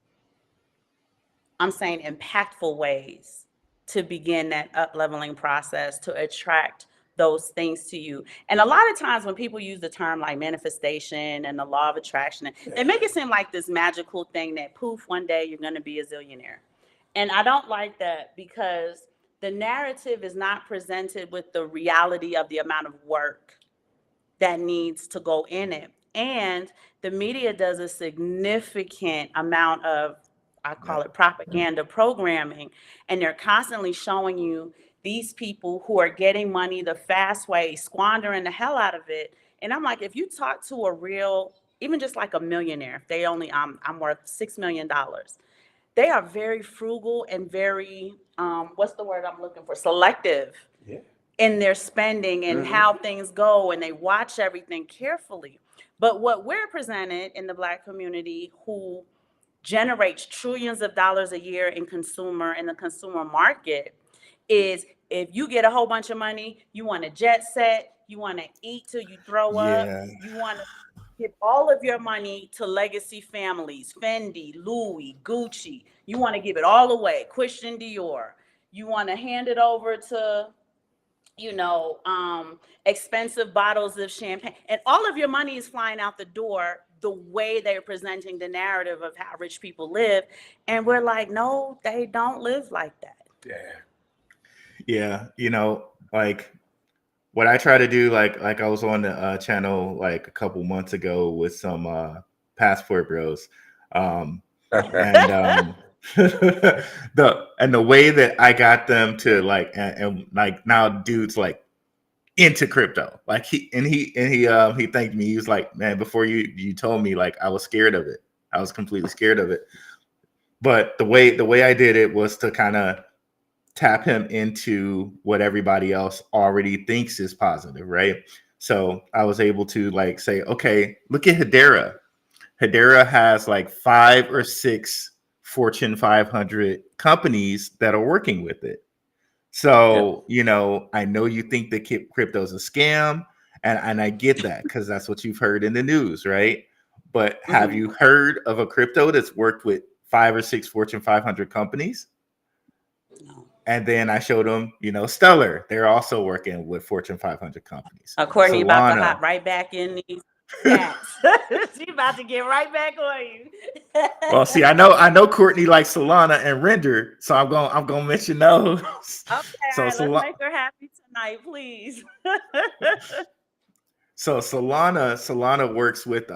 I'm saying, impactful ways to begin that up-leveling process, to attract those things to you. And a lot of times when people use the term like manifestation and the law of attraction, they make it seem like this magical thing that poof, one day you're going to be a zillionaire. And I don't like that, because the narrative is not presented with the reality of the amount of work that needs to go in it. And the media does a significant amount of, I call it propaganda programming, and they're constantly showing you these people who are getting money the fast way, squandering the hell out of it. And I'm like, if you talk to a real, even just like a millionaire, if they only, I'm worth $6 million. They are very frugal and very, what's the word I'm looking for? Selective in their spending and how things go, and they watch everything carefully. But what we're presented in the Black community, who generates trillions of dollars a year in the consumer market, is if you get a whole bunch of money, you want to jet set, you want to eat till you throw up, Yeah. you want to give all of your money to legacy families, Fendi, Louis, Gucci. You want to give it all away, Christian Dior. You want to hand it over to, you know, expensive bottles of champagne, and all of your money is flying out the door the way they're presenting the narrative of how rich people live. And we're like, no, they don't live like that. Yeah. Yeah. Like what I try to do, like I was on the channel like a couple months ago with some passport bros. And the way that I got them to like and like now dude's like into crypto. Like he thanked me. He was like, man, before you told me, like I was scared of it. I was completely scared of it. But the way I did it was to kind of tap him into what everybody else already thinks is positive, right? So I was able to like say, okay, look at Hedera. Hedera has like 5 or 6 Fortune 500 companies that are working with it. So, I know you think that crypto is a scam, and I get that because that's what you've heard in the news, right? But have Mhm. you heard of a crypto that's worked with 5 or 6 Fortune 500 companies? No. And then I showed them, Stellar. They're also working with Fortune 500 companies. Courtney about to Solana. hop right back in these chats. She about to get right back on you. Well, see, I know Courtney likes Solana and Render, so I'm gonna mention those. Okay, So all right, let's Solana, make her happy tonight, please. Solana works with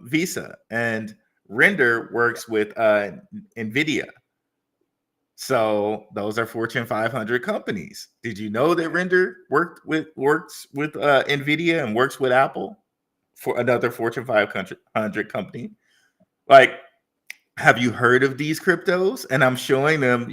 Visa, and Render works with Nvidia. So those are Fortune 500 companies. Did you know that Render works with Nvidia and works with Apple for another Fortune 500 company? Like, have you heard of these cryptos? And I'm showing them,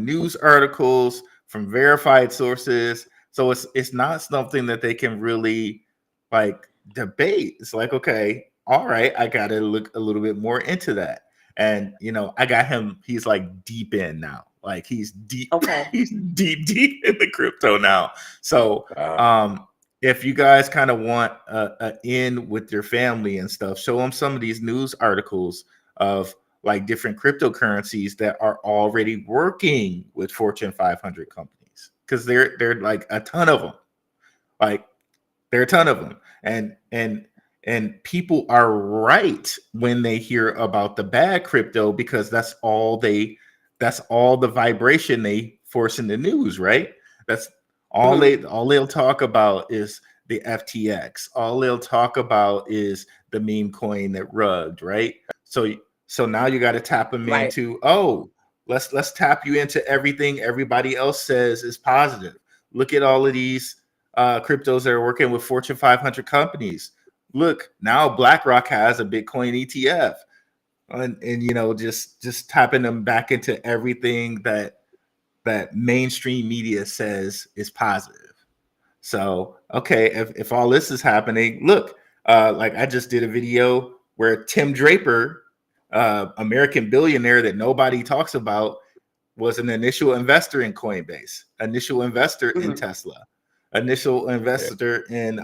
news articles from verified sources. So it's not something that they can really like debate. It's like, okay, all right, I gotta look a little bit more into that. And I got him, he's like deep in now. Like he's deep, Okay. he's deep in the crypto now. So Wow. if you guys kind of want a in with your family and stuff, show them some of these news articles of like different cryptocurrencies that are already working with Fortune 500 companies, because they're like a ton of them. Like there are a ton of them, and people are right when they hear about the bad crypto, because that's all the vibration they force in the news, right? That's Mhm. all they'll talk about is the FTX. All they'll talk about is the meme coin that rugged, right? So now you got to tap them Right. into, oh, let's tap you into everything everybody else says is positive. Look at all of these cryptos that are working with Fortune 500 companies. Look, now BlackRock has a Bitcoin ETF, and just tapping them back into everything that mainstream media says is positive. So, okay, if all this is happening, look, like I just did a video where Tim Draper, American billionaire that nobody talks about, was an initial investor in Coinbase, initial investor in Mhm. Tesla, initial Yeah. investor in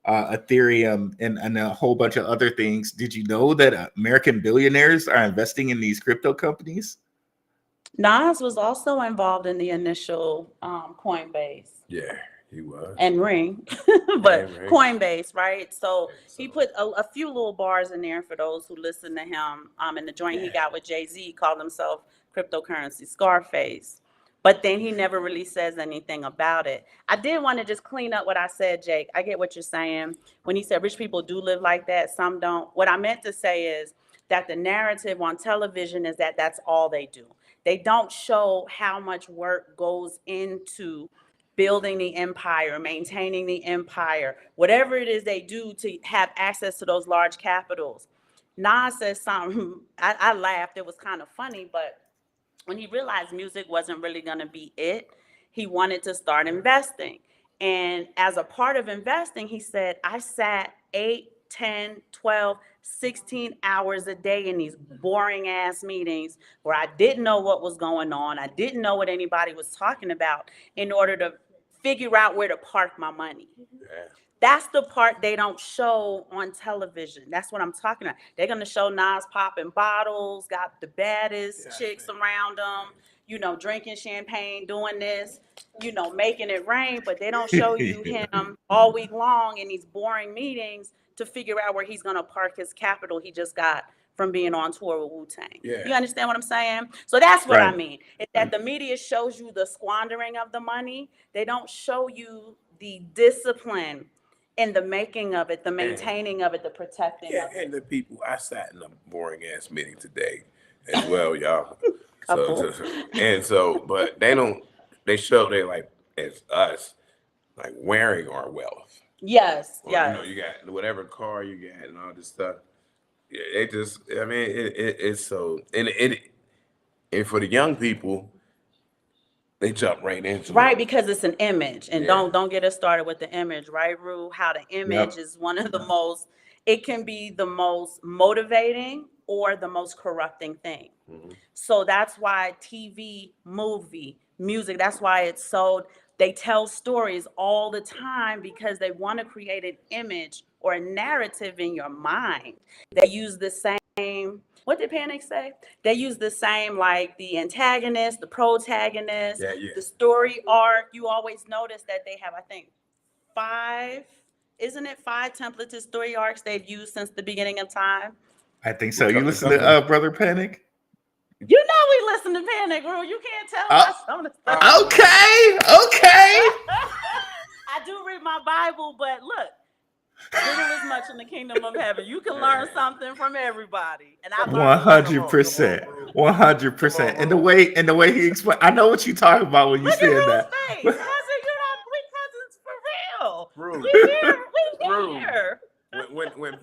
Ethereum, and a whole bunch of other things. Did you know that American billionaires are investing in these crypto companies? Nas was also involved in the initial Coinbase Yeah, he was. and Ring, but And Ray. Coinbase, right? So Yeah, he so put a few little bars in there for those who listen to him. In the joint he yeah. got with Jay-Z, he called himself cryptocurrency Scarface. But then he never really says anything about it. I did want to just clean up what I said, Jake. I get what you're saying. When he said rich people do live like that, some don't. What I meant to say is that the narrative on television is that that's all they do. They don't show how much work goes into building the empire, maintaining the empire, whatever it is they do to have access to those large capitals. Nas says something, I laughed, it was kind of funny, but when he realized music wasn't really going to be it, he wanted to start investing. And as a part of investing, he said, I sat 8, 10, 12, 16 hours a day in these boring ass meetings where I didn't know what was going on. I didn't know what anybody was talking about in order to figure out where to park my money. Yeah. That's the part they don't show on television. That's what I'm talking about. They're going to show Nas popping bottles, got the baddest chicks around them, you know, drinking champagne, doing this, you know, making it rain. But they don't show you him all week long in these boring meetings to figure out where he's going to park his capital he just got from being on tour with Wu-Tang. Yeah. You understand what I'm saying? So that's what I Right. mean. Is that the media shows you the squandering of the money. They don't show you the discipline in the making of it, the maintaining of it, the protecting Yeah, of it. and the people, I sat in a boring ass meeting today as well, y'all. Couple. But they show they like as us, like wearing our wealth. Yes, Or, yes. you got whatever car you got and all this stuff. Yeah, it's so, and for the young people, they jump right into Right, it. because it's an image. And Yeah. don't get us started with the image, right, Rue? How the image is one of the most, it can be the most motivating or the most corrupting thing. Mhm. So that's why TV, movie, music, that's why it's so, they tell stories all the time because they want to create an image or a narrative in your mind. They use the same, what did Panic say? They use the same, like the antagonist, the protagonist, Yeah, yeah. the story arc. You always notice that they have, I think, 5, isn't it 5 templated story arcs they've used since the beginning of time? I think so. A You listen couple- to Brother Panic? You know we listen to Panic, Rule. You can't tell by some of the stuff. Okay. I do read my Bible, but look, little is much in the kingdom of heaven. You can learn something from everybody, and I learned 100%. 100%. And the way he explained, I know what you talking about when you Look at said Rule's that. face. I said, you know, we cousins for real. Rue. We here. When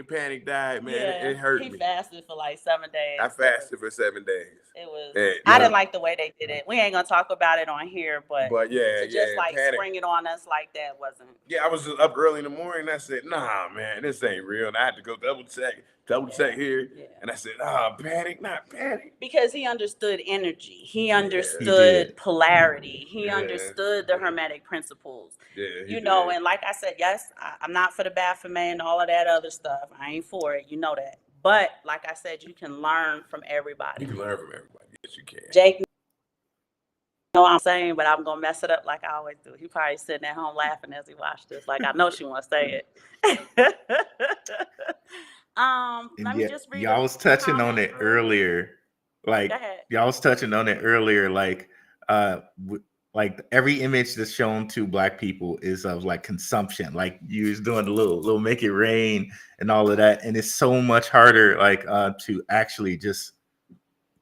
Panic died, man, Yeah, it hurt he me. fasted for like 7 days. I fasted for 7 days. It was. Yeah, I yeah. didn't like the way they did it. We ain't gonna talk about it on here, but yeah, to just like Panic. spring it on us like that wasn't. Yeah, I was just up early in the morning. And I said, "Nah, man, this ain't real." And I had to go double check here. Yeah. And I said, Panic, not Panic. Because he understood energy. He He understood did. polarity. He Yeah. understood the hermetic principles. Yeah, You know, and like I said, yes, I'm not for the Baphomet and all of that other stuff. I ain't for it. You know that. But like I said, you can learn from everybody. you can learn from everybody. Yes, you can. Jake, know what I'm saying, but I'm gonna mess it up like I always do. He probably sitting at home laughing as he watched this. Like I know she wants to say it. Let me just read. Y'all was touching on it earlier. Like Go ahead. y'all was touching on it earlier. Like every image that's shown to Black people is of like consumption. Like you was doing the little make it rain and all of that, and it's so much harder like to actually just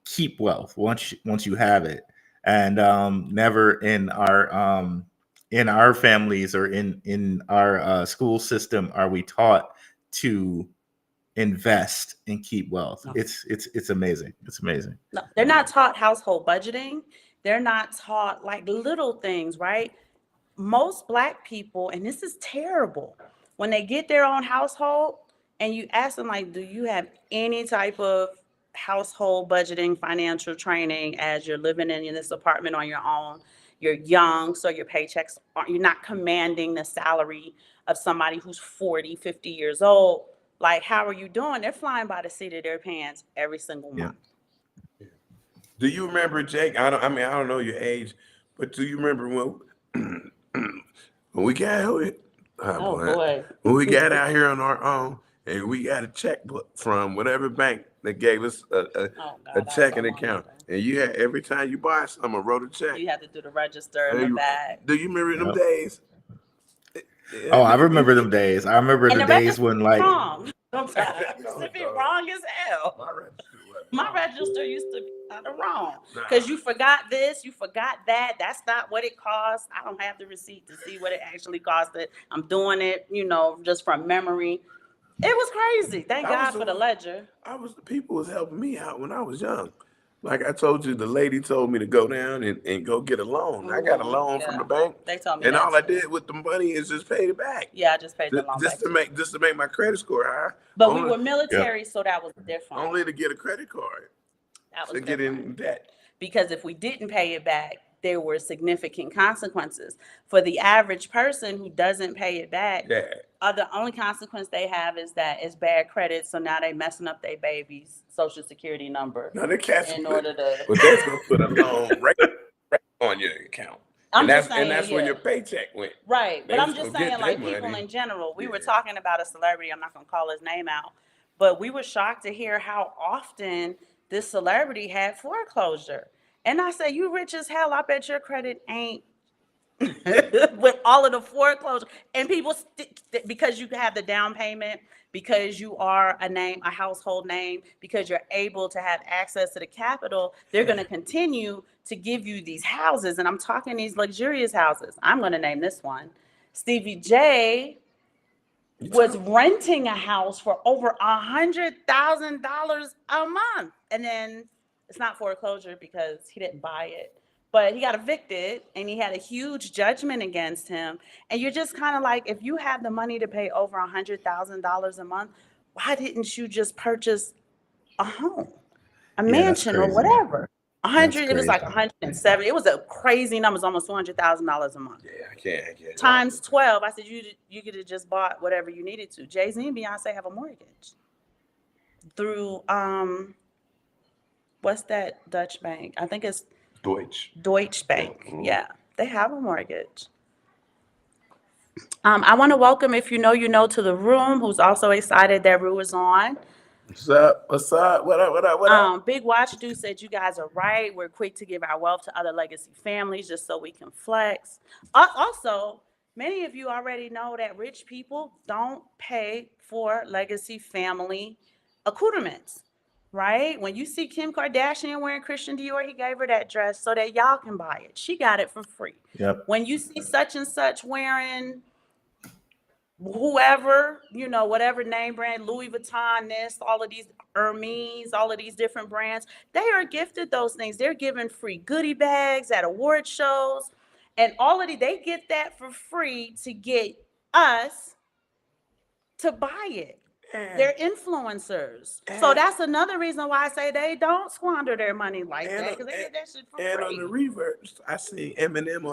keep wealth once you have it. And never in our families or in our school system are we taught to invest and keep wealth. No. It's amazing. It's amazing. No, they're not taught household budgeting. They're not taught like little things, right? Most Black people, and this is terrible, when they get their own household and you ask them like, do you have any type of household budgeting, financial training as you're living in this apartment on your own? You're young, so your paychecks aren't, you're not commanding the salary of somebody who's 40, 50 years old. Like, how are you doing? They're flying by the seat of their pants every single month. Do you remember, Jake? I don't know your age, but do you remember when we got when we got out here on our own and we got a checkbook from whatever bank that gave us a checking account, and you had every time you buy something, wrote a check. You have to do the register in the back. Do you remember them days? Oh, I remember them days. I remember the days when like wrong. Sometimes it be wrong as hell. My register used to be kind of wrong because you forgot this, you forgot that. That's not what it costs. I don't have the receipt to see what it actually costed. I'm doing it, just from memory. It was crazy. Thank God for the ledger. The people was helping me out when I was young. Like I told you, the lady told me to go down and go get a loan. I got a loan from the bank, They told me and that all I too. did with the money is just pay it back. Yeah, I just paid the loan Just back to too. make my credit score high. But we Only, were military, so that was different. only to get a credit card That to was get different. in debt. Because if we didn't pay it back, there were significant consequences. For the average person who doesn't pay it back, Yeah. the only consequence they have is that it's bad credit, so now they messing up their baby's social security number Now they catch in order to. but that's gonna put a loan right on your account. I'm just saying, and that's where yeah. your paycheck went. Right, They but I'm was just gonna get saying, their like, people money. in general. We were Yeah. talking about a celebrity. I'm not gonna call his name out, but we were shocked to hear how often this celebrity had foreclosure. And I say, you rich as hell. I bet your credit ain't with all of the foreclosure. And people, because you have the down payment, because you are a household name, because you're able to have access to the capital, they're going to continue to give you these houses. And I'm talking these luxurious houses. I'm going to name this one. Stevie J was renting a house for over $100,000 a month. And then it's not foreclosure because he didn't buy it, but he got evicted and he had a huge judgment against him. And you're just kind of like, if you have the money to pay over $100,000 a month, why didn't you just purchase a home, a mansion or whatever? It was like 170. It was a crazy number. It was almost $200,000 a month. Yeah, I can't. Times 12. I said, you could have just bought whatever you needed to. Jay-Z and Beyonce have a mortgage through, what's that Dutch bank? I think it's Deutsche Bank. Mhm. Yeah, they have a mortgage. I want to welcome, if you know, to the room, who's also excited that Rue is on. What's up? What's up? What up? Big Watch Dude said you guys are right. We're quick to give our wealth to other legacy families just so we can flex. Also, many of you already know that rich people don't pay for legacy family accoutrements, right? When you see Kim Kardashian wearing Christian Dior, he gave her that dress so that y'all can buy it. She got it for free. Yep. When you see such and such wearing whoever, whatever name brand, Louis Vuitton, all of these Hermes, all of these different brands, they are gifted those things. They're given free goodie bags at award shows, and they get that for free to get us to buy it. They're influencers. So that's another reason why I say they don't squander their money like that, because they get that shit for free. And on the reverse, I see Eminem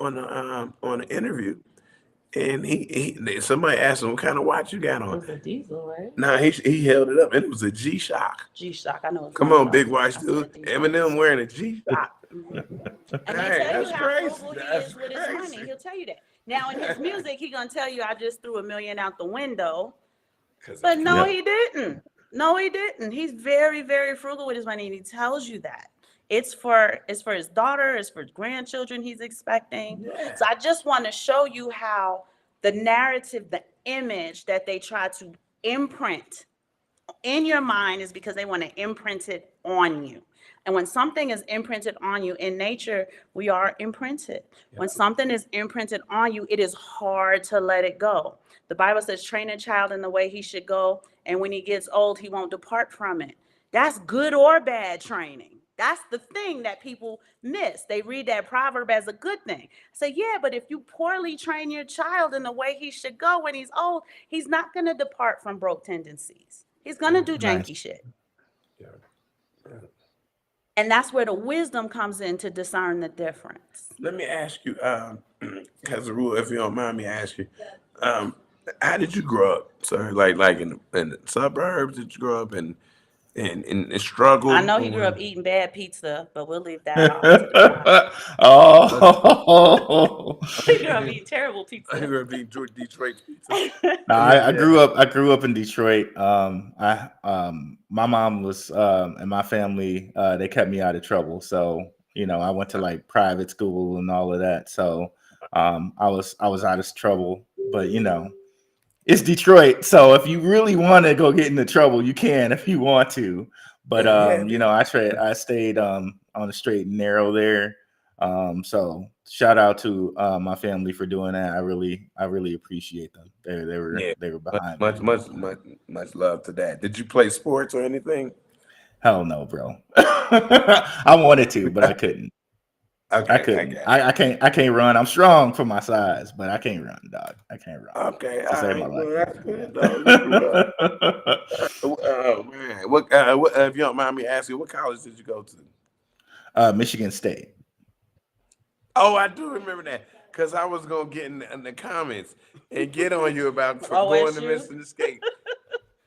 on an interview. And somebody asked him what kind of watch you got on. It was a Diesel, right? No, he held it up, and it was a G-Shock. G-Shock, I know. Come on, Big Watch Dude. Eminem wearing a G-Shock. And Hey, they tell that's you how crazy. frugal he That's is with his crazy. money. He'll tell you that. Now in his music, he's gonna tell you, I just threw $1 million out the window. But no, he didn't. No, he didn't. He's very, very frugal with his money, and he tells you that. It's for his daughter, it's for his grandchildren he's expecting. Yeah. So I just want to show you how the narrative, the image that they try to imprint in your mind is because they want to imprint it on you. And when something is imprinted on you, in nature, we are imprinted. Yep. When something is imprinted on you, it is hard to let it go. The Bible says, train a child in the way he should go, and when he gets old, he won't depart from it. That's good or bad training. That's the thing that people miss. They read that proverb as a good thing. Say, yeah, but if you poorly train your child in the way he should go when he's old, he's not going to depart from broke tendencies. He's going to do janky shit. Yeah. And that's where the wisdom comes in to discern the difference. Let me ask you, as a rule, if you don't mind me asking, how did you grow up, sir? Like in the suburbs? Did you grow up in struggle? I know he grew up eating bad pizza, but we'll leave that off. Oh, he grew up eating terrible pizza. I grew up eating Detroit pizza. No, I grew up in Detroit. My mom was and my family, they kept me out of trouble. So, I went to like private school and all of that. So I was out of trouble, but it's Detroit. So if you really want to go get into trouble, you can if you want to. But I stayed on the straight and narrow there. So shout out to my family for doing that. I really appreciate them. They were behind me. Much love to that. Did you play sports or anything? Hell no, bro. I wanted to, but I couldn't. Okay, I couldn't. I can't run. I'm strong for my size, but I can't run, dog. I can't run. Okay, To all save my right. Well, life. that's good, though. You can run. Oh man, what if you don't mind me asking, what college did you go to? Michigan State. Oh, I do remember that because I was gonna get in the comments and get on you about going to OSU. Michigan State.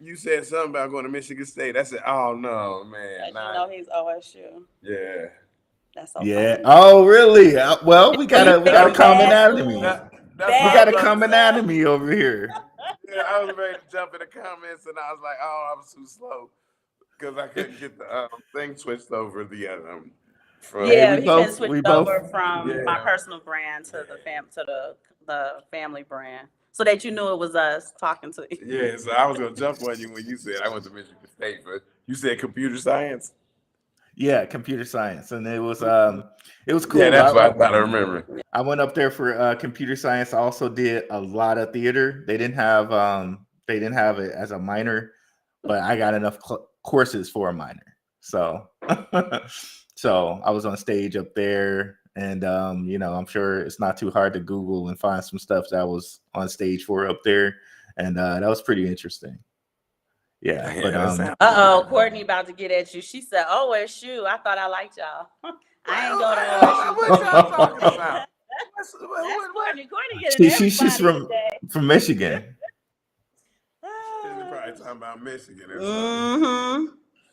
You said something about going to Michigan State. I said, "Oh no, man, As you not know, he's OSU. yeah." That's so Yeah. funny. Oh, really? Well, we When you got think a of bad commonality. schools, That's We what I bad got a was about to schools. say. commonality over here. Yeah, I was ready to jump in the comments, and I was like, "Oh, I was too slow because I couldn't get the thing switched over from Hey, Yeah, we he been both switched we both over from my yeah, personal brand to yeah, the family brand, so that you knew it was us talking to you. yeah." So I was gonna jump on you when you said I went to Michigan State, but you said computer science. yeah, computer science, and it was Yeah, cool. that's what I thought I remember. I went up there for computer science. I also did a lot of theater. They didn't have it as a minor, but I got enough courses for a minor. So so I was on stage up there, and I'm sure it's not too hard to Google and find some stuff that I was on stage for up there, and that was pretty interesting. Yeah, Yeah, but that sounds Courtney about to get at you. She said, "OSU. I thought I liked y'all. I ain't go to Well, OSU." what y'all talking about? That's Courtney. Courtney getting she's everybody today. from Michigan. She's probably talking about Michigan or something. Mm-hmm.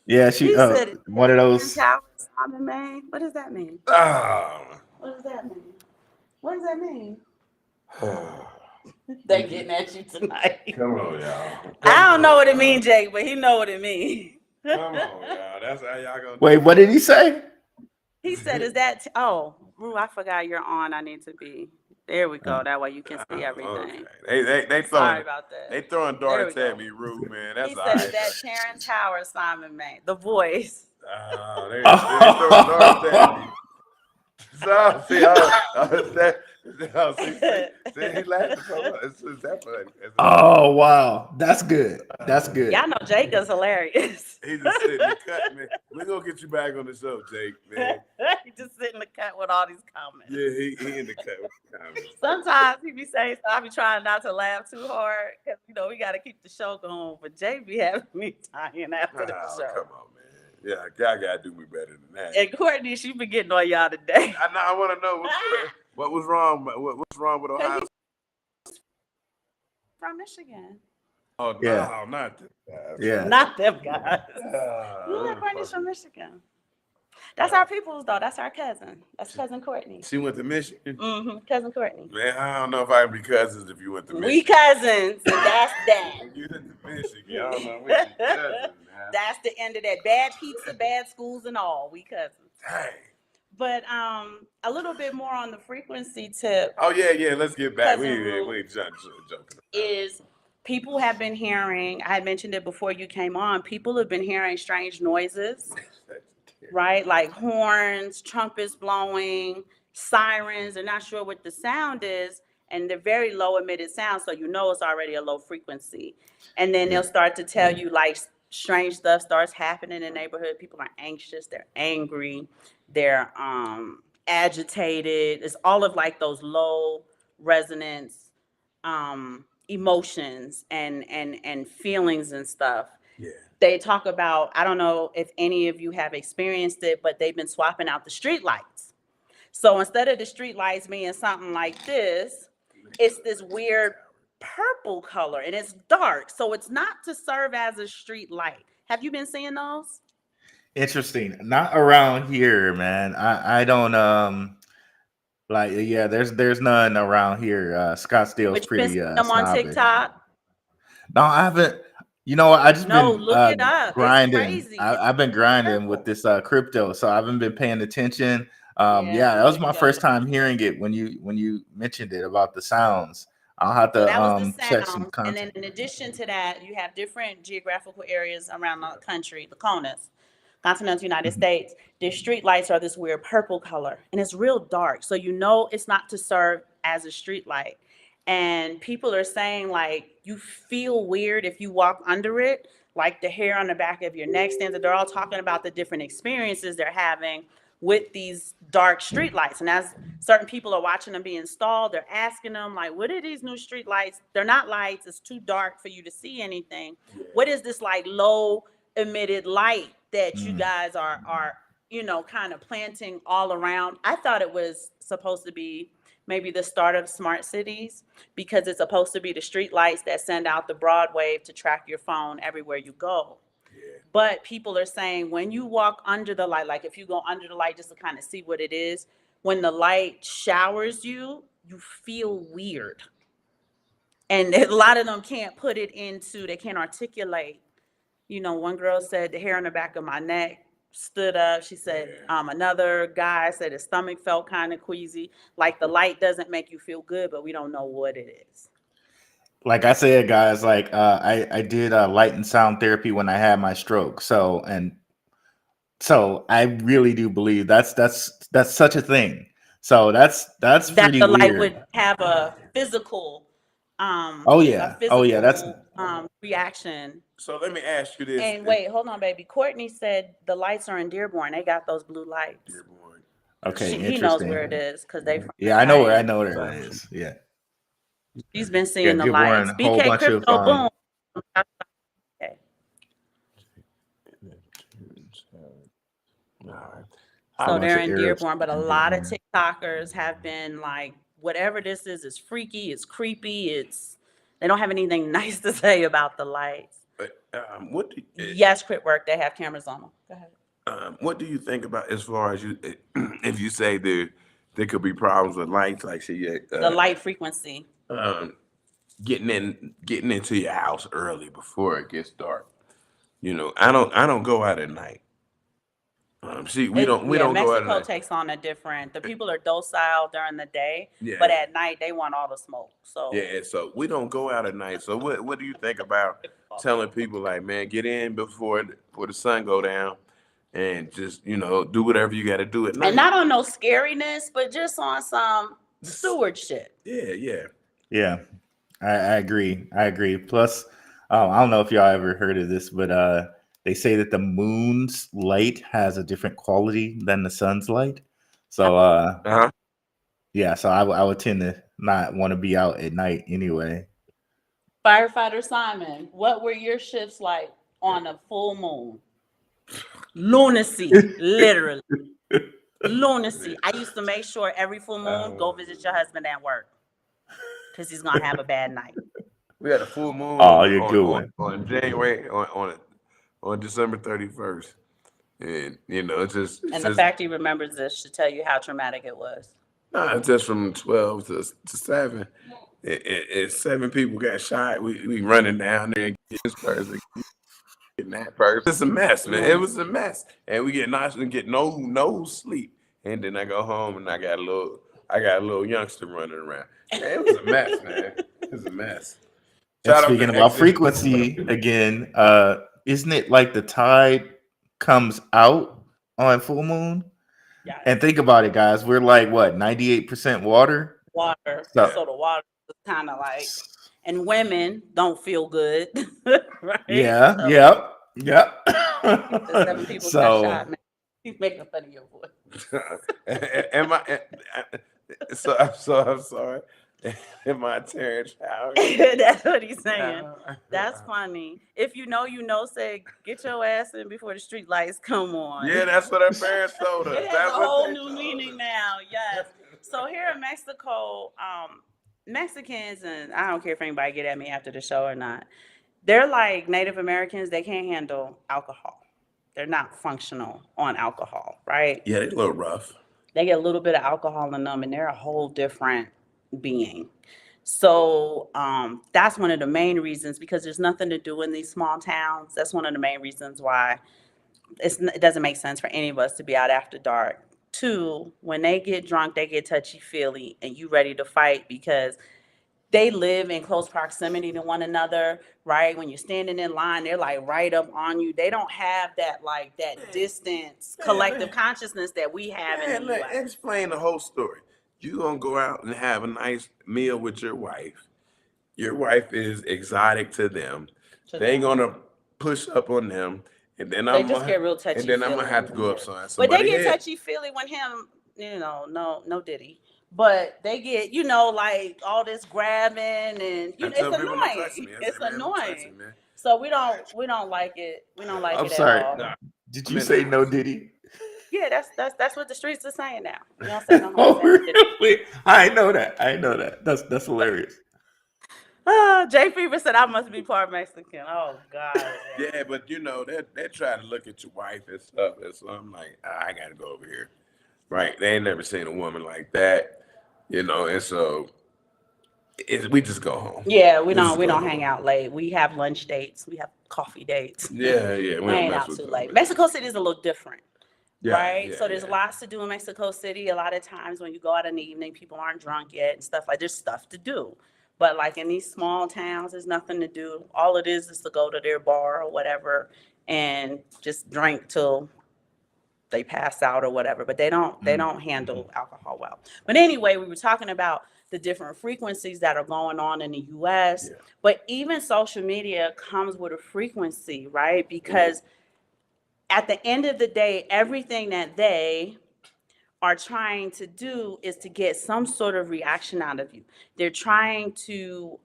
Yeah, she He said, one of "Terrence those. Howard, Simon May." What does that mean? Oh. What does that mean? What does that mean? They're getting at you tonight. Come on, y'all. I don't know what it means, Jake, but he know what it means. Come on, y'all. That's how y'all gonna Wait, what did he say? He said, "Is that Rue, I forgot you're on. I need to be. There we go. That way you can see everything." Okay. They Sorry throwing about that. they throwing There we darts go. at me, Rue, man. That's He all said, right. "Is that Terrence Howard, Simon May, the voice?" They throwing darts at me. So see, see, he laughing so much. It's that funny. Oh wow, that's good. That's good. Y'all know Jake is hilarious. He just sitting in the cut, man. We're gonna get you back on the show, Jake, man. He just sitting in the cut with all these comments. Yeah, he in the cut with the comments. Sometimes he be saying, so I be trying not to laugh too hard because we got to keep the show going. But Jay be having me dying after the show. Come on, man. Yeah, y'all gotta do me better than that. And Courtney, she been getting on y'all today. I want to know what was wrong. What's wrong with Ohio? From Michigan. Oh no, Yeah. not them guys. Yeah. Not them guys. Courtney's from Michigan. That's our peoples, though. That's our cousin. That's cousin Courtney. She went to Michigan. Mm-hmm. Cousin Courtney. Man, I don't know if I can be cousins if you went to Michigan. We cousins. That's that. You went to Michigan. I don't know. We cousins, man. That's the end of that. Bad pizza, bad schools, and all. We cousins. Dang. But a little bit more on the frequency tip. Oh yeah. Let's get back. Cousin We jumping. Is people have been hearing, I had mentioned it before you came on, people have been hearing strange noises, right? Like horns, trumpets blowing, sirens. They're not sure what the sound is, and they're very low emitted sound, so you know it's already a low frequency. And then they'll start to tell you like strange stuff starts happening in the neighborhood. People are anxious, they're angry, they're agitated. It's all of like those low resonance emotions and feelings and stuff. Yeah. They talk about, I don't know if any of you have experienced it, but they've been swapping out the street lights. So instead of the street lights being something like this, it's this weird purple color and it's dark. So it's not to serve as a street light. Have you been seeing those? Interesting. Not around here, man. I don't there's none around here. Scottsdale's pretty them on snobbish. TikTok? No, I haven't. You know, I just been look it up. grinding. It's crazy. I've been grinding with this crypto, so I haven't been paying attention. That was my first time hearing it when you mentioned it about the sounds. I'll have to that was the check some sound. And content. then in addition to that, you have different geographical areas around the country, the continental United States. Their street lights are this weird purple color and it's real dark. So you know it's not to serve as a street light. And people are saying like you feel weird if you walk under it, like the hair on the back of your neck stands out. They're all talking about the different experiences they're having with these dark street lights. And as certain people are watching them be installed, they're asking them, like, what are these new street lights? They're not lights. It's too dark for you to see anything. What is this like low emitted light that you guys are kind of planting all around? I thought it was supposed to be maybe the start of smart cities, because it's supposed to be the street lights that send out the broad wave to track your phone everywhere you go. But people are saying when you walk under the light, like if you go under the light just to kind of see what it is, when the light showers you, you feel weird. And a lot of them can't put it into, they can't articulate. One girl said the hair on the back of my neck stood up. She said, another guy said his stomach felt kind of queasy. Like the light doesn't make you feel good, but we don't know what it is. Like I said, guys, like I did light and sound therapy when I had my stroke. So I really do believe that's such a thing. So that's That pretty the light weird. would have a physical That's reaction. So let me ask you this. And wait, hold on, baby. Courtney said the lights are in Dearborn. They got those blue lights. Dearborn. okay. He knows where it is because they from Yeah, I know where Miami. it is. Yeah. She's been seeing the Dearborn, lights. a whole BK bunch of, Crypto, boom. Okay. So they're in Dearborn, but a lot of TikTokers have been like, whatever this is freaky, it's creepy, they don't have anything nice to say about the lights. What do Yes, Crit Work, they have cameras on them. Go ahead. what do you think about as far as you if you say there could be problems with lights, like The light frequency. getting into your house early before it gets dark? I don't go out at night. We don't go out at Mexico night. takes on a different. The people are docile during the day, Yeah. but at night they want all the smoke. So Yeah, so we don't go out at night. So what do you think about telling people like, man, get in before the sun go down, and just do whatever you got to do at night? And not on no scariness, but just on some stewardship. Yeah. I agree. Plus, I don't know if y'all ever heard of this, but they say that the moon's light has a different quality than the sun's light. So yeah, so I would tend to not want to be out at night anyway. Firefighter Simon, what were your shifts like on a full moon? Lunacy, literally. Lunacy. I used to make sure every full moon, go visit your husband at work, because he's gonna have a bad night. We had a full moon on January on December 31st. And it's just the fact he remembers this should tell you how traumatic it was. Just from 12 to 7. And 7 people got shot. We running down there and get this person, getting that person. It's a mess, man. It was a mess. And we get nice and get no sleep. And then I go home and I got a little youngster running around. Man, it was a mess, man. It was a mess. And speaking about frequency again, isn't it like the tide comes out on full moon? Yeah. And think about it, guys. We're like what, 98% water? Water. So the water is kind of like, and women don't feel good, right? Yeah. So, Yep. The 7 people got shot, man. He's making fun of your voice. So I'm sorry. Am I Terrence Howard? That's what he's saying. That's funny. If you know, say, get your ass in before the street lights come on. Yeah, that's what our parents told us. It has a whole new meaning now. Yes. So here in Mexico, Mexicans, and I don't care if anybody get at me after the show or not, they're like Native Americans. They can't handle alcohol. They're not functional on alcohol, right? Yeah, they're a little rough. They get a little bit of alcohol in them, and they're a whole different being. So that's one of the main reasons, because there's nothing to do in these small towns. That's one of the main reasons why it doesn't make sense for any of us to be out after dark. 2, when they get drunk, they get touchy-feely, and you ready to fight because they live in close proximity to one another, right? When you're standing in line, they're like right up on you. They don't have that distance, collective consciousness that we have in the US. Explain the whole story. You're going to go out and have a nice meal with your wife. Your wife is exotic to them. They're going to push up on them, and then They just get real touchy. and then I'm gonna have to go up on somebody. But they get touchy feely when him, no Diddy. But they get, like all this grabbing and it's annoying. It's annoying. So we don't like it. We don't like it sorry. at all. Did you say no Diddy? Yeah, that's what the streets are saying now. You don't say no. Oh, really? I know that. That's hilarious. Jay Fever said I must be part Mexican. Oh God. Yeah, but they try to look at your wife and stuff, and so I'm like, I gotta go over here, right? They ain't never seen a woman like that, and so we just go home. Yeah, we don't hang out late. We have lunch dates. We have coffee dates. Yeah. We ain't out too late. Mexico City is a little different. Right. So there's lots to do in Mexico City. A lot of times when you go out in the evening, people aren't drunk yet and stuff like there's stuff to do. But like in these small towns, there's nothing to do. All it is to go to their bar or whatever and just drink till they pass out or whatever. But they don't handle alcohol well. But anyway, we were talking about the different frequencies that are going on in the US. Yeah. But even social media comes with a frequency, right? Because at the end of the day, everything that they are trying to do is to get some sort of reaction out of you. They're trying to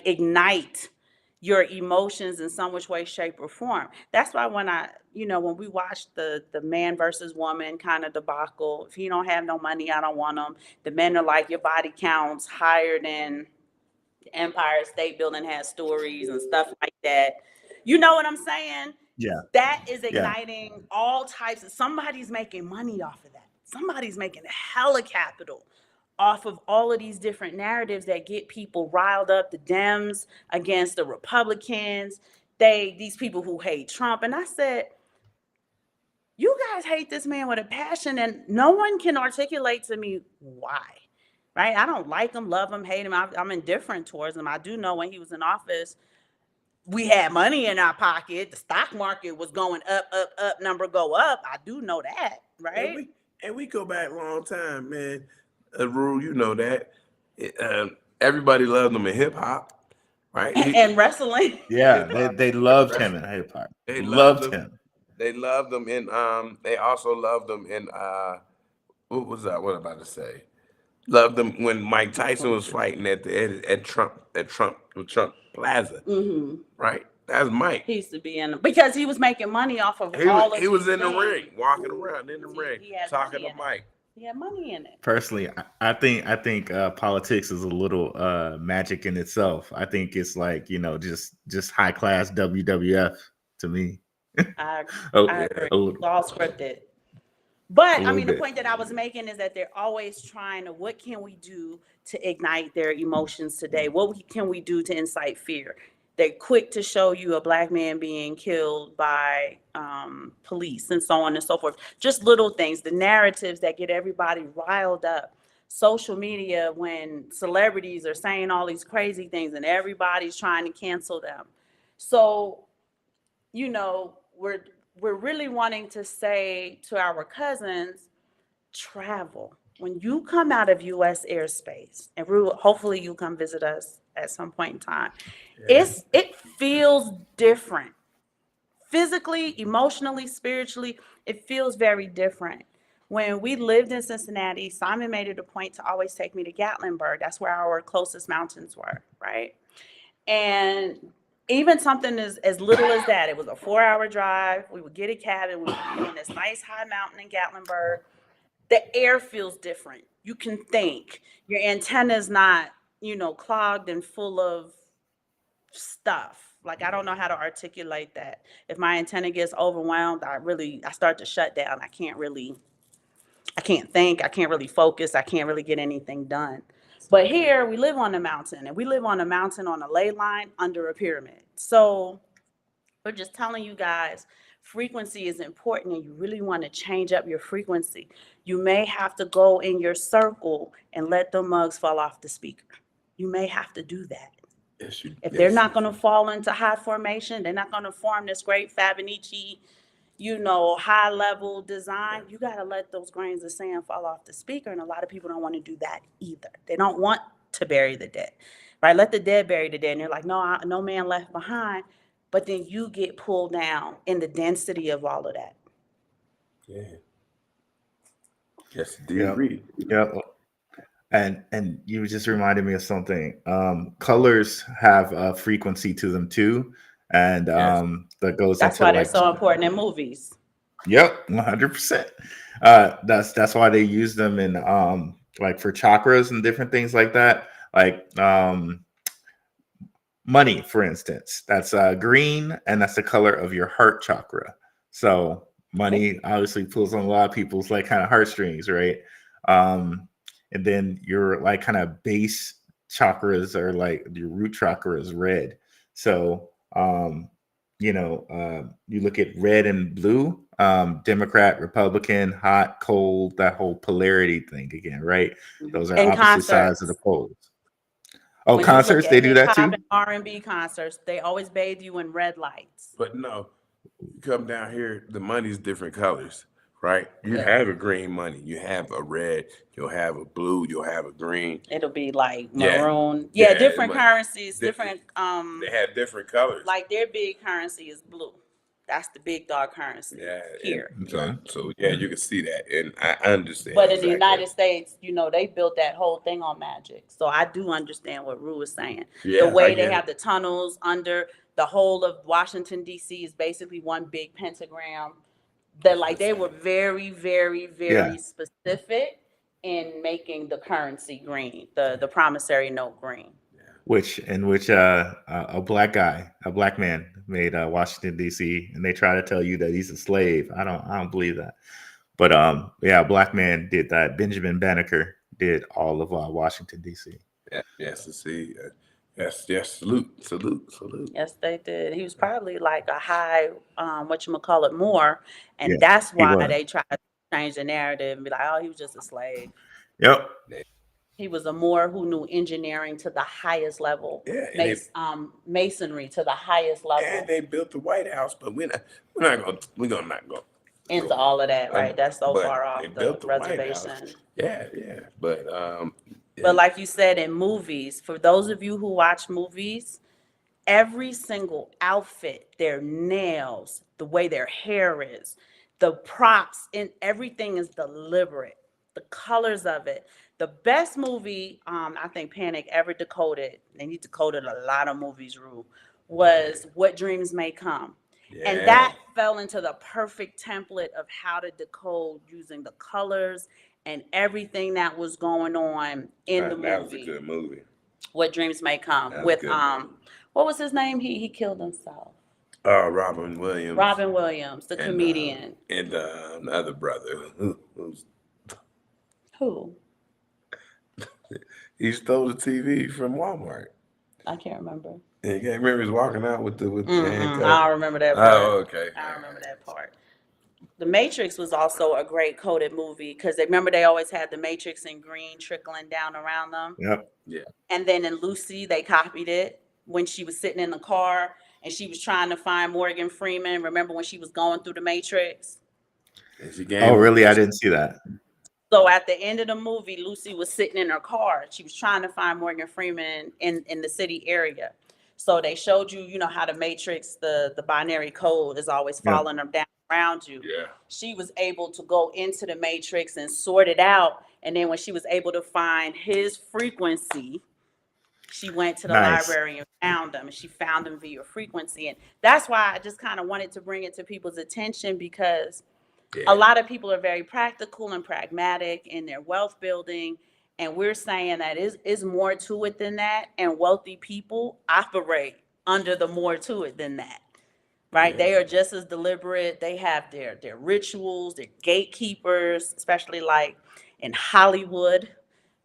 ignite your emotions in some which way, shape, or form. That's why when when we watched the man versus woman kind of debacle, if you don't have no money, I don't want them. The men are like, your body counts higher than the Empire State Building has stories and stuff like that. You know what I'm saying? Yeah. That is igniting all types of, somebody's making money off of that. Somebody's making hella capital off of all of these different narratives that get people riled up, the Dems against the Republicans, these people who hate Trump. And I said, you guys hate this man with a passion and no one can articulate to me why, right? I don't like him, love him, hate him. I'm indifferent towards him. I do know when he was in office, we had money in our pocket. The stock market was going up, number go up. I do know that, right? And we go back a long time, man. Rule, you know that. Everybody loved him in hip hop, right? And wrestling. Yeah, they loved him in hip hop. They loved him. They loved him in they also loved him in what was that? What am I about to say? Loved him when Mike Tyson was fighting at Trump Plaza. Mm-hmm. Right? That's Mike. He used to be in because he was making money off of he was in the ring, walking around in the ring, talking to Mike. He had money in it. Personally, I think politics is a little magic in itself. I think it's like, just high class WWF to me. I agree. It's all scripted. But I mean, the point that I was making is that they're always trying to, what can we do to ignite their emotions today? What can we do to incite fear? They're quick to show you a Black man being killed by police and so on and so forth. Just little things, the narratives that get everybody riled up. Social media, when celebrities are saying all these crazy things and everybody's trying to cancel them. So, we're really wanting to say to our cousins, travel. When you come out of U.S. airspace, and hopefully you come visit us at some point in time, it feels different. Physically, emotionally, spiritually, it feels very different. When we lived in Cincinnati, Simon made it a point to always take me to Gatlinburg. That's where our closest mountains were, right? And even something as little as that, it was a 4-hour drive. We would get a cab and we would be on this nice high mountain in Gatlinburg. The air feels different. You can think. Your antenna's not, clogged and full of stuff. Like, I don't know how to articulate that. If my antenna gets overwhelmed, I start to shut down. I can't think. I can't really focus. I can't really get anything done. But here we live on a mountain, and we live on a mountain on a ley line under a pyramid. So we're just telling you guys, frequency is important, and you really want to change up your frequency. You may have to go in your circle and let the mugs fall off the speaker. You may have to do that. If they're not going to fall into high formation, they're not going to form this great Fibonacci, high level design, you got to let those grains of sand fall off the speaker. And a lot of people don't want to do that either. They don't want to bury the dead, right? Let the dead bury the dead. And they're like, no man left behind. but then you get pulled down in the density of all of that. Yeah. Yes, indeed. Yep. Read. Yep. And you just reminded me of something. Colors have a frequency to them too, and Yes. that goes That's into why they're like, so important in movies. yep, 100%. That's why they use them in like for chakras and different things like that. Like money, for instance, that's green, and that's the color of your heart chakra. So money obviously pulls on a lot of people's like kind of heartstrings, right? Um, and then your like kind of base chakras are like your root chakra is red. So you look at red and blue, Democrat, Republican, hot, cold, that whole polarity thing again, right? Those are In opposite sides of the concerts, poles. Oh, when you look concerts, at they do hip that hop too? and R&B concerts, they always bathe you in red lights. But no, you come down here, the money's different colors, right? You Yeah. have a green money, you have a red, you'll have a blue, you'll have a green. It'll be like Yeah, maroon. Yeah, yeah. different currencies, They, different they have different colors. like their big currency is blue. That's the big dog currency Yeah, here. and Okay. so yeah, you can see that, and I understand But in the exactly. United States, they built that whole thing on magic. So I do understand what Rue is saying. Yeah, The way I they get have it. the tunnels under the whole of Washington, D.C. is basically one big pentagram. That like they were very, very, Yeah. very specific in making the currency green, the promissory note green. Which a black man made Washington D.C. and they try to tell you that he's a slave. I don't believe that. But yeah, a black man did that. Benjamin Banneker did all of Washington D.C. Yeah, yes, to see. Yes, salute. Yes, they did. He was probably like a high, whatchamacallit, Moor, and Yeah, that's he why was. they tried to change the narrative and be like, oh, he was just a slave. Yep. He was a Moor who knew engineering to the highest level, Yeah, and masonry to the highest level, they built the White House, but we're gonna not go into all of that, right? That's so but far they off the built the White House. reservation. Yeah, but But like you said, in movies, for those of you who watch movies, every single outfit, their nails, the way their hair is, the props, and everything is deliberate. The colors of it. The best movie, I think Panic ever decoded, and he decoded a lot of movies, Rue, was What Dreams May Come. And yeah, that fell into the perfect template of how to decode using the colors and everything that was going on in the that was a movie. good movie. What Dreams May Come That was with good. what was his name? He killed himself. Robin Williams. Robin Williams, the and, comedian. and the other brother who's Who? he stole the TV from Walmart. I can't remember. And you can't remember he was walking out with the handcuff. I don't remember that part. Oh, okay. I don't remember that part. The Matrix was also a great coded movie because they always had the Matrix in green trickling down around them. Yep. Yeah. And then in Lucy, they copied it when she was sitting in the car and she was trying to find Morgan Freeman. Remember when she was going through the Matrix? And she gave Oh, him- really? I didn't see that. So at the end of the movie, Lucy was sitting in her car. She was trying to find Morgan Freeman in the city area. So they showed you, how the Matrix, the binary code is always Yeah. following them down around you. Yeah. She was able to go into the Matrix and sort it out. And then when she was able to find his frequency, she went to the Nice. library and found them. And she found them via frequency. And that's why I just kind of wanted to bring it to people's attention because a lot of people are very practical and pragmatic in their wealth building. And we're saying that is more to it than that. And wealthy people operate under the more to it than that. Right? Yeah. They are just as deliberate. They have their rituals, their gatekeepers, especially like in Hollywood,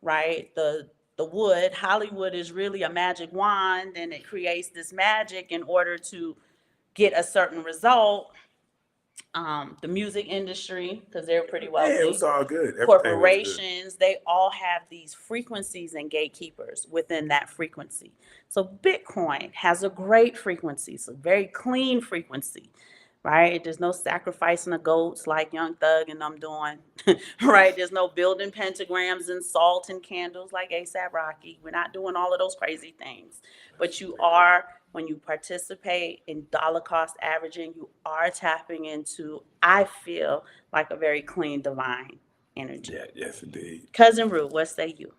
right? The wood, Hollywood is really a magic wand and it creates this magic in order to get a certain result. The music industry, because they're pretty wealthy. Yeah, it was all good. Everything was good. Corporations, they all have these frequencies and gatekeepers within that frequency. So Bitcoin has a great frequency, so very clean frequency, right? There's no sacrificing of goats like Young Thug and them doing, right? There's no building pentagrams and salt and candles like ASAP Rocky. We're not doing all of those crazy things, but you are when you participate in dollar cost averaging, you are tapping into, I feel, like a very clean divine energy. Yeah, yes, indeed. Cousin Rue, what say you?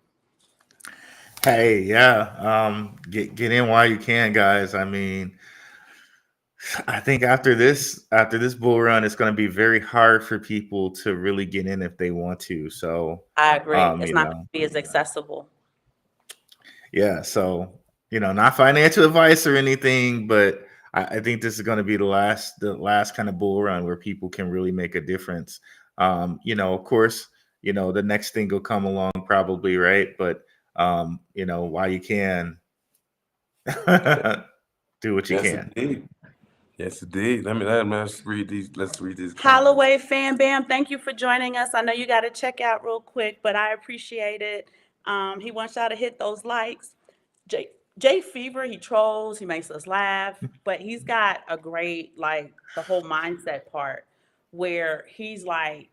Hey, yeah. Get in while you can, guys. I mean, I think after this bull run, it's going to be very hard for people to really get in if they want to. So, I agree. It's you not going know, to be as accessible. yeah. So, not financial advice or anything, but I think this is going to be the last kind of bull run where people can really make a difference. Of course, the next thing will come along probably, right? But while you can, do what you Yes, can. indeed. Yes, indeed. Let's read these. Let's read these comments. Holloway Fan Bam, thank you for joining us. I know you got to check out real quick, but I appreciate it. He wants y'all to hit those likes. Jay Fever, he trolls, he makes us laugh, but he's got a great, like, the whole mindset part where he's like,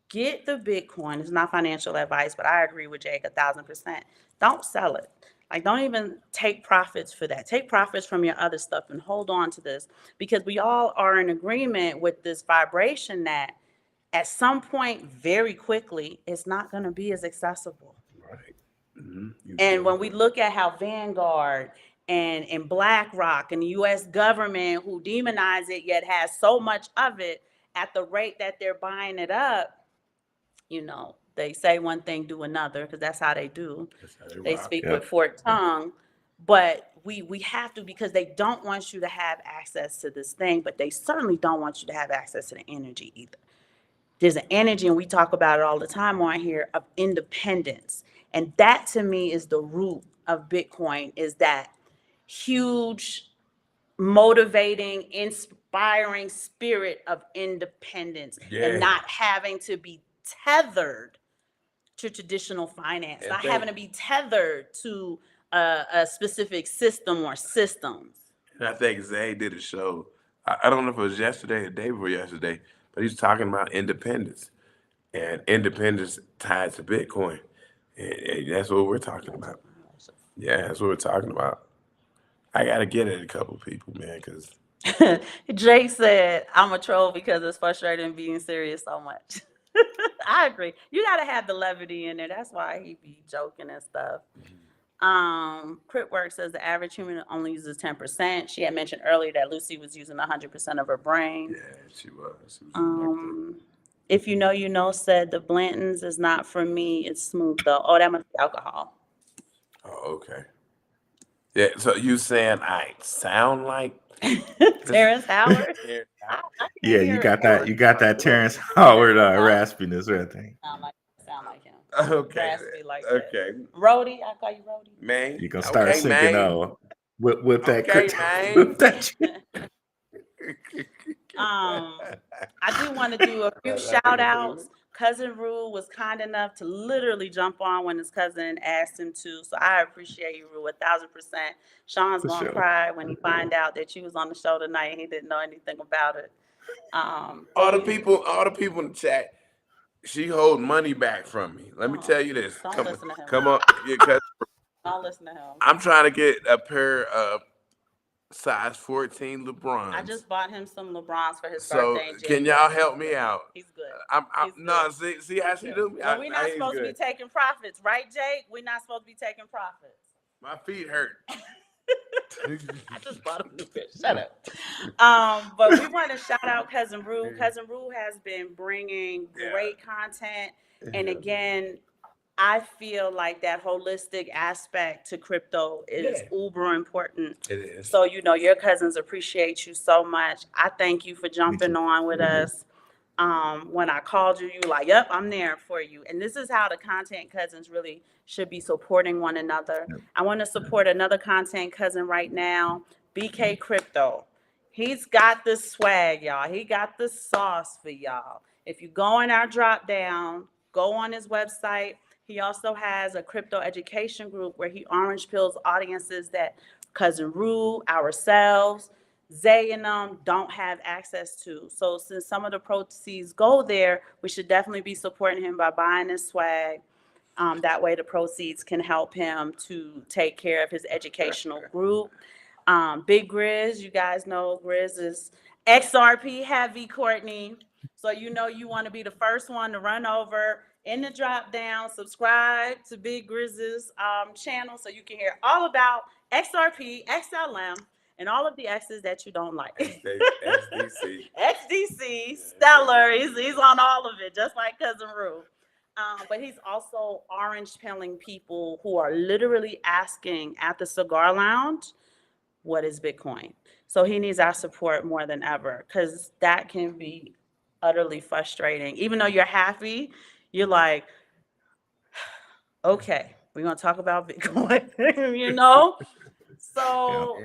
get the Bitcoin. It's not financial advice, but I agree with Jake 1,000%. Don't sell it. Like, don't even take profits for that. Take profits from your other stuff and hold on to this, because we all are in agreement with this vibration that at some point, very quickly, it's not going to be as accessible. Right. Mm-hmm. And when we look at how Vanguard and BlackRock and the U.S. government, who demonize it yet has so much of it, at the rate that they're buying it up, they say one thing, do another, because that's how they do. They speak with forked tongue. But we have to, because they don't want you to have access to this thing, but they certainly don't want you to have access to the energy either. There's an energy, and we talk about it all the time on here, of independence. And that, to me, is the root of Bitcoin, is that huge, motivating, inspiring spirit of independence, and not having to be tethered to traditional finance, not having to be tethered to a specific system or systems. And I think Zay did a show. I don't know if it was yesterday or the day before yesterday, but he's talking about independence, and independence tied to Bitcoin. And that's what we're talking about. Yeah, that's what we're talking about. I got to get at a couple people, man, because Jake said, I'm a troll because it's frustrating being serious so much. I agree. You got to have the levity in there. That's why he be joking and stuff. Critwork says the average human only uses 10%. She had mentioned earlier that Lucy was using 100% of her brain. yeah, she was. If you know, said the Blantons is not for me. It's smooth though. Oh, that must be alcohol. Oh, okay. Yeah, so you saying I sound like Terrence Howard? Yeah, you got that. You got that Terrence Howard raspiness right there. Sound like him. Okay. Raspy like Okay. that. Rhodey, I call you Rhodey. Man. You gonna start okay, singing man. with that. Okay, man. With that. I do want to do a few shout outs. Cousin Rue was kind enough to literally jump on when his cousin asked him to. So I appreciate you, Rue, 1,000%. Sean's gonna cry when he find out that you was on the show tonight and he didn't know anything about it. All the people in the chat, she hold money back from me. Let me tell you this. Don't listen to him. Come on. Yeah, Don't listen to him. I'm trying to get a pair of size 14 LeBrons. I just bought him some LeBrons for his so birthday. So can y'all help me out? He's good. See how she do me? Well, we're not supposed to be taking profits, right, Jake? We're not supposed to be taking profits. My feet hurt. I just bought him a new pair. Shut up. But we want to shout out Cousin Rue. Cousin Rue has been bringing great content. And again, I feel like that holistic aspect to crypto is uber important. It is. So, your cousins appreciate you so much. I thank you for jumping on with us. When I called you, you were like, yep, I'm there for you. And this is how the content cousins really should be supporting one another. I want to support another content cousin right now, BK Crypto. He's got the swag, y'all. He got the sauce for y'all. If you go in our drop down, go on his website. He also has a crypto education group where he orange pills audiences that Cousin Rue, ourselves, Zay and them don't have access to. So since some of the proceeds go there, we should definitely be supporting him by buying his swag. That way the proceeds can help him to take care of his educational group. Big Grizz, you guys know Grizz is XRP heavy, Courtney. So you know you want to be the first one to run over in the drop down, subscribe to Big Grizz's channel so you can hear all about XRP, XLM, and all of the X's that you don't like. XDC. XDC, Stellar, he's on all of it, just like Cousin Rue. But he's also orange pilling people who are literally asking at the cigar lounge, what is Bitcoin? So he needs our support more than ever, because that can be utterly frustrating. Even though you're happy, you're like, okay, we're going to talk about Bitcoin, you know? So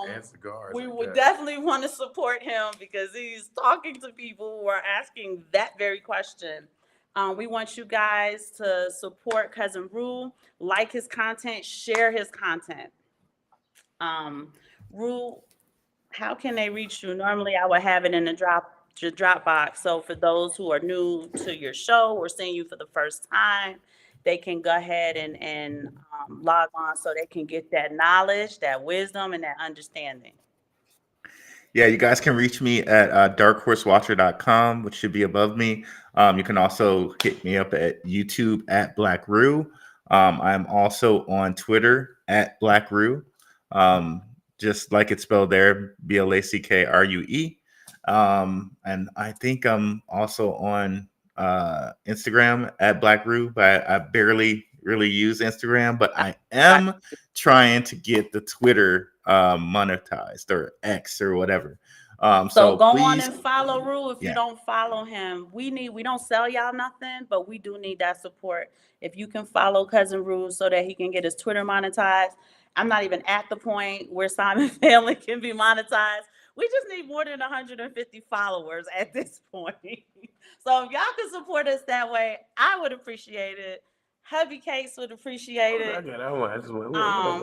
And cigars. we would definitely want to support him because he's talking to people who are asking that very question. We want you guys to support Cousin Rue, like his content, share his content. Rue, how can they reach you? Normally I would have it in the Dropbox. So for those who are new to your show or seeing you for the first time, they can go ahead and log on so they can get that knowledge, that wisdom, and that understanding. Yeah, you guys can reach me at darkhorsewatcher.com, which should be above me. You can also hit me up at YouTube at Black Rue. I'm also on Twitter at Black Rue, just like it's spelled there, BLACKRUE. And I think I'm also on Instagram at Black Rue, but I barely really use Instagram, but I am trying to get the Twitter monetized, or X or whatever. So go please, on and follow Rue. If you don't follow him, we don't sell y'all nothing, but we do need that support. If you can follow Cousin Rue so that he can get his Twitter monetized. I'm not even at the point where Simon Family can be monetized. We just need more than 150 followers at this point. So if y'all can support us that way, I would appreciate it. Heavy Case would appreciate it.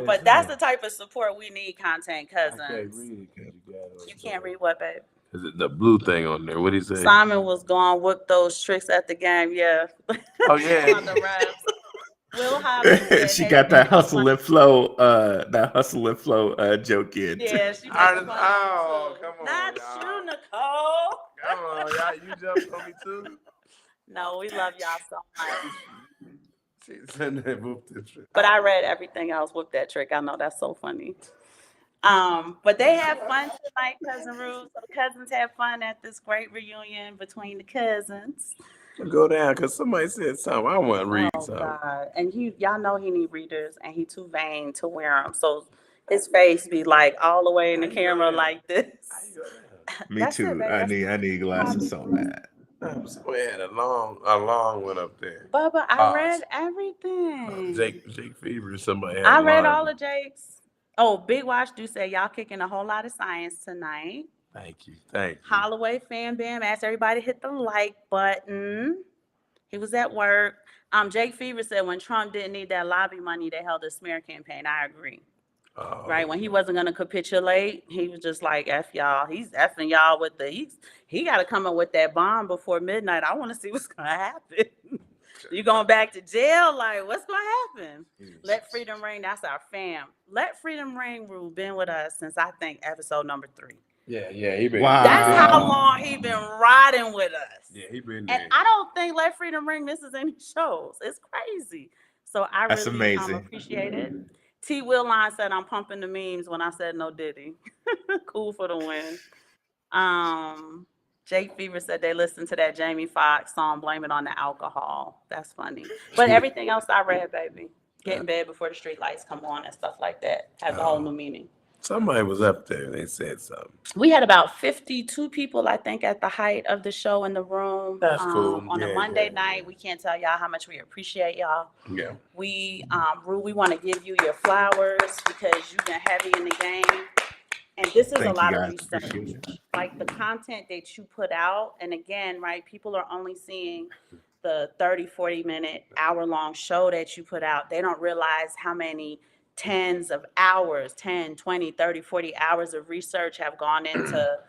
But that's the type of support we need, Content Cousins. I can't read it. You can't read what, babe? Is it the blue thing on there? What do you say? Simon was going to whip those tricks at the game, yeah. Oh, yeah. On the raps. Will Hobbs said, she got that hustle and flow, joke in. Yeah, she come on, not y'all. you, Nicole. Come on, y'all. You jumped on me too. No, we love y'all so much. She said that whooped the trick. But I read everything else. Whoop that trick. I know that's so funny. But they had fun tonight, Cousin Rue. So the cousins had fun at this great reunion between the cousins. Go down, because somebody said something. I want to read something. God. And y'all know he need readers, and he too vain to wear them. So his face be like all the way in the camera like this. Me too. I need glasses so bad. Somebody had a long one up there. Bubba, I read everything. Jake Fever, somebody had I read all of Jake's. Oh, Big Watch do say y'all kicking a whole lot of science tonight. Thank you. Holloway Fan Bam asked everybody to hit the like button. He was at work. Jake Fever said when Trump didn't need that lobby money, they held a smear campaign. I agree. Right, when he wasn't going to capitulate, he was just like, F y'all. He's effing y'all with he got to come up with that bomb before midnight. I want to see what's going to happen. You going back to jail? Like, what's going to happen? Let freedom ring. That's our fam. Let freedom ring. Rule been with us since I think episode number 3. Yeah, he been. Wow. That's how long he been riding with us. Yeah, he been there. And I don't think Let Freedom Ring misses any shows. It's crazy. So I That's really amazing. Appreciate it. T. Willine said I'm pumping the memes when I said no Diddy. Cool for the win. Jake Fever said they listened to that Jamie Foxx song, Blame It on the Alcohol. That's funny. But everything else I read, baby. Get in bed before the street lights come on and stuff like that. Has a whole new meaning. Somebody was up there. They said something. We had about 52 people, I think, at the height of the show in the room. That's cool. On a Monday night. We can't tell y'all how much we appreciate y'all. Yeah. We want to give you your flowers because you've been heavy in the game. And this is a lot of research. Like the content that you put out. And again, right, people are only seeing the 30, 40-minute, hour-long show that you put out. They don't realize how many tens of hours, 10, 20, 30, 40 hours of research have gone into,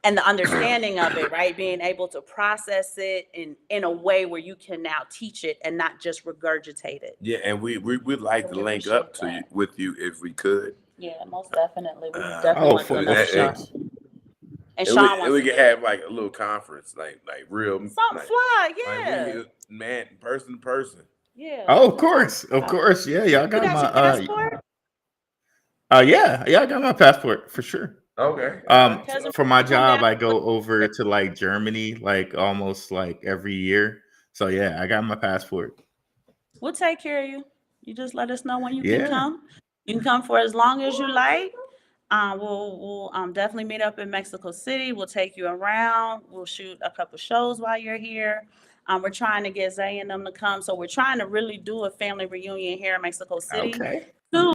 and the understanding of it, right? Being able to process it in a way where you can now teach it and not just regurgitate it. Yeah, and we'd like to link up to you with you if we could. Yeah, most definitely. We definitely Oh, want to do for another that, show. sure. And and we, Sean and wants we to can do it. have like a little conference, like real, Something fly, like yeah. we man, person to person. Yeah, Oh, something of to talk course, of about. course. Yeah, y'all You got got my your passport? yeah, yeah, I got my passport for sure. Okay. Cousin, For my come down. job, I go over to like Germany, like almost like every year. So yeah, I got my passport. We'll take care of you. You just let us know when you can Yeah. come. You can come for as long as you like. We'll definitely meet up in Mexico City. We'll take you around. We'll shoot a couple shows while you're here. We're trying to get Zay and them to come, so we're trying to really do a family reunion here in Mexico City Okay. too.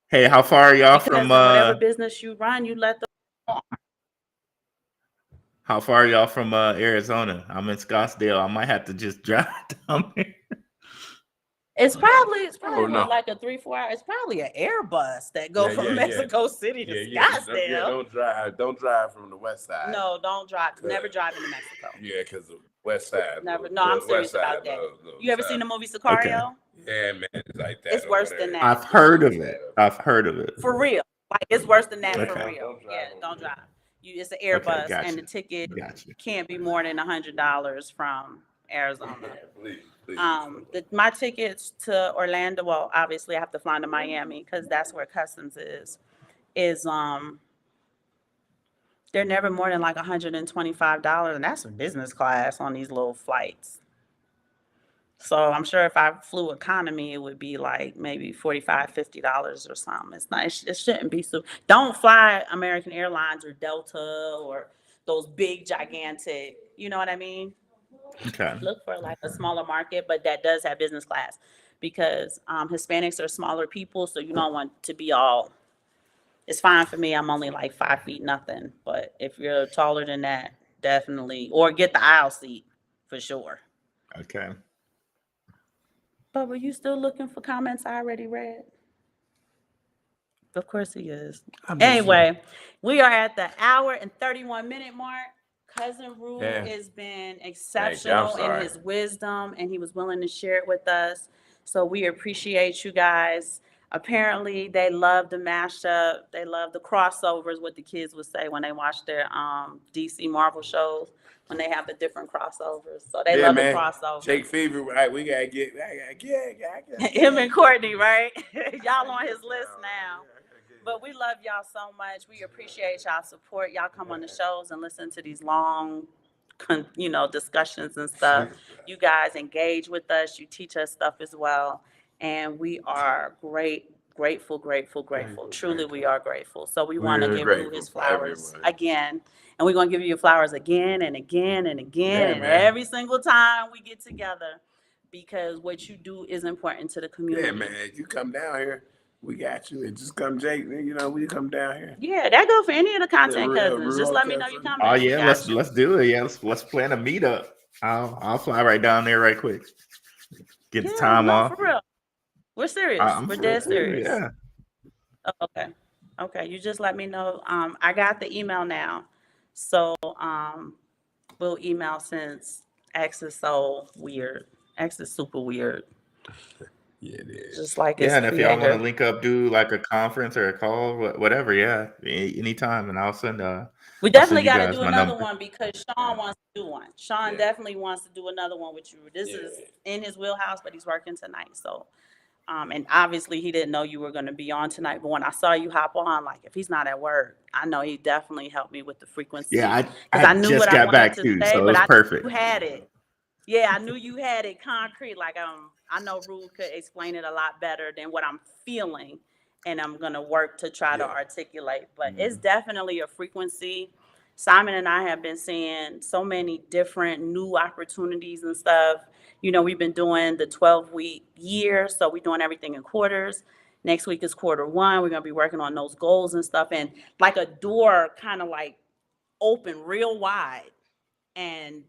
Hey, how far are y'all from Because in whatever business you run, you let them. how far are y'all from Arizona? I'm in Scottsdale. I might have to just drive down there. Oh no. what, like a 3-4 hour. It's probably an Airbus that go Yeah, from yeah, yeah. Mexico City to Yeah. Scottsdale. Don't drive from the west side. No, don't drive. Never drive into Mexico. Yeah, because the west side. Never. No, I'm serious about that. You ever seen the movie Okay. Sicario? Yeah, man, it's like that. It's worse than that. I've heard of it. I've heard of it. For real. Like it's worse than that for Okay. real. Yeah, don't drive. It's an Okay, Airbus and the gotcha. ticket Gotcha. can't be more than $100 from Arizona. Please. My tickets to Orlando, well, obviously I have to fly to Miami because that's where customs is they're never more than like $125, and that's business class on these little flights. So I'm sure if I flew economy, it would be like maybe $45, $50 or something. It's not. It shouldn't be so. Don't fly American Airlines or Delta or those big gigantic. You know what I mean? Okay. Look for like a smaller market, but that does have business class because Hispanics are smaller people, so you don't want to be all. It's fine for me. I'm only like 5 feet nothing, but if you're taller than that, definitely or get the aisle seat for sure. Okay. But were you still looking for comments I already read? Of course he is. Anyway, we are at the hour and 31-minute mark. Cousin Rue Yeah. has been Thank you. I'm exceptional in sorry. his wisdom, and he was willing to share it with us. So we appreciate you guys. Apparently, they love the mashup. They love the crossovers, what the kids would say when they watch their DC Marvel shows, when they have the different crossovers. So they Yeah, love man. the crossovers. Jake Fever, right? We gotta get. I gotta get. Him and Courtney, right? Y'all on his list now. But we love y'all so much. We appreciate y'all support. Y'all come on the shows and listen to these long, discussions and stuff. You guys engage with us. You teach us stuff as well. And we are grateful. Truly, we are grateful. So we want to We're give Rue grateful his for flowers everyone. again. And we're going to give you your flowers again and again and again. Yeah, and man. every single time we get together. Because what you do is important to the community. Yeah, man. You come down here, we got you. And just come, Jake. We come down here. Yeah, that go for any of the content Yeah, cousins. Just let me know you cousin. coming. Oh We yeah, got you. let's do it. Yeah, let's plan a meetup. I'll fly right down there right quick. Get the time off. For real. We're serious. I'm We're for dead it, too, serious. yeah. Oh, okay. You just let me know. I got the email now, so we'll email since X is so weird. X is super weird. Yeah, it is. Just like Yeah, its and if y'all want to creator. link up, do like a conference or a call, whatever, yeah, anytime, and I'll send We I'll definitely send you got to guys do my another number. one because Sean wants to do one. Sean Yeah. definitely wants to do another one with you. This Yeah. is in his wheelhouse, but he's working tonight, so. And obviously he didn't know you were going to be on tonight, but when I saw you hop on, like if he's not at work, I know he definitely helped me with the frequency. Yeah, because I I knew just what I got wanted back to too, say, so it but was I knew perfect. you had it. Yeah, I knew you had it concrete. Like I know Rue could explain it a lot better than what I'm feeling, and I'm gonna work to try to articulate. But it's definitely a frequency. Simon and I have been seeing so many different new opportunities and stuff. We've been doing the 12-week year, so we're doing everything in quarters. Next week is quarter one. We're gonna be working on those goals and stuff, and like a door kind of like open real wide, and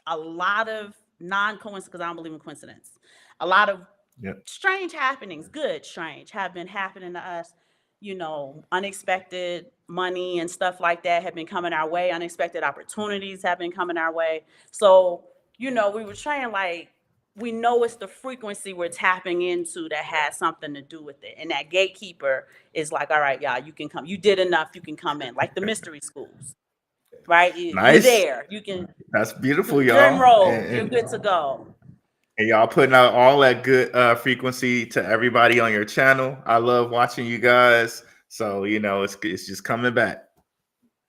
a lot of non-coincidence, because I don't believe in coincidence. A lot of Yep. strange happenings, good strange, have been happening to us. Unexpected money and stuff like that have been coming our way. Unexpected opportunities have been coming our way. So, we were trying like we know it's the frequency we're tapping into that has something to do with it. And that gatekeeper is like, all right, y'all, you can come. You did enough. You can come in. Like the mystery schools, right? You're Nice. there. You can. That's beautiful, You're y'all. enrolled. You're good to go. And y'all putting out all that good frequency to everybody on your channel. I love watching you guys. So, you know, it's just coming back.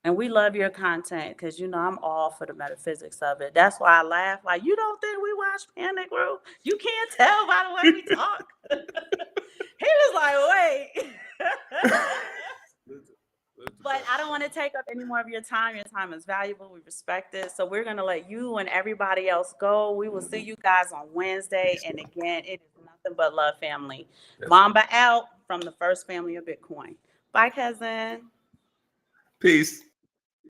And we love your content because, you know, I'm all for the metaphysics of it. That's why I laugh. Like, you don't think we watch Panic Room? You can't tell by the way we talk. He was like, wait. But I don't want to take up any more of your time. Your time is valuable. We respect it. So we're going to let you and everybody else go. We will see you guys on Wednesday. And again, it is nothing but love, family. Mamba out from the First Family of Bitcoin. Bye, cousin. Peace.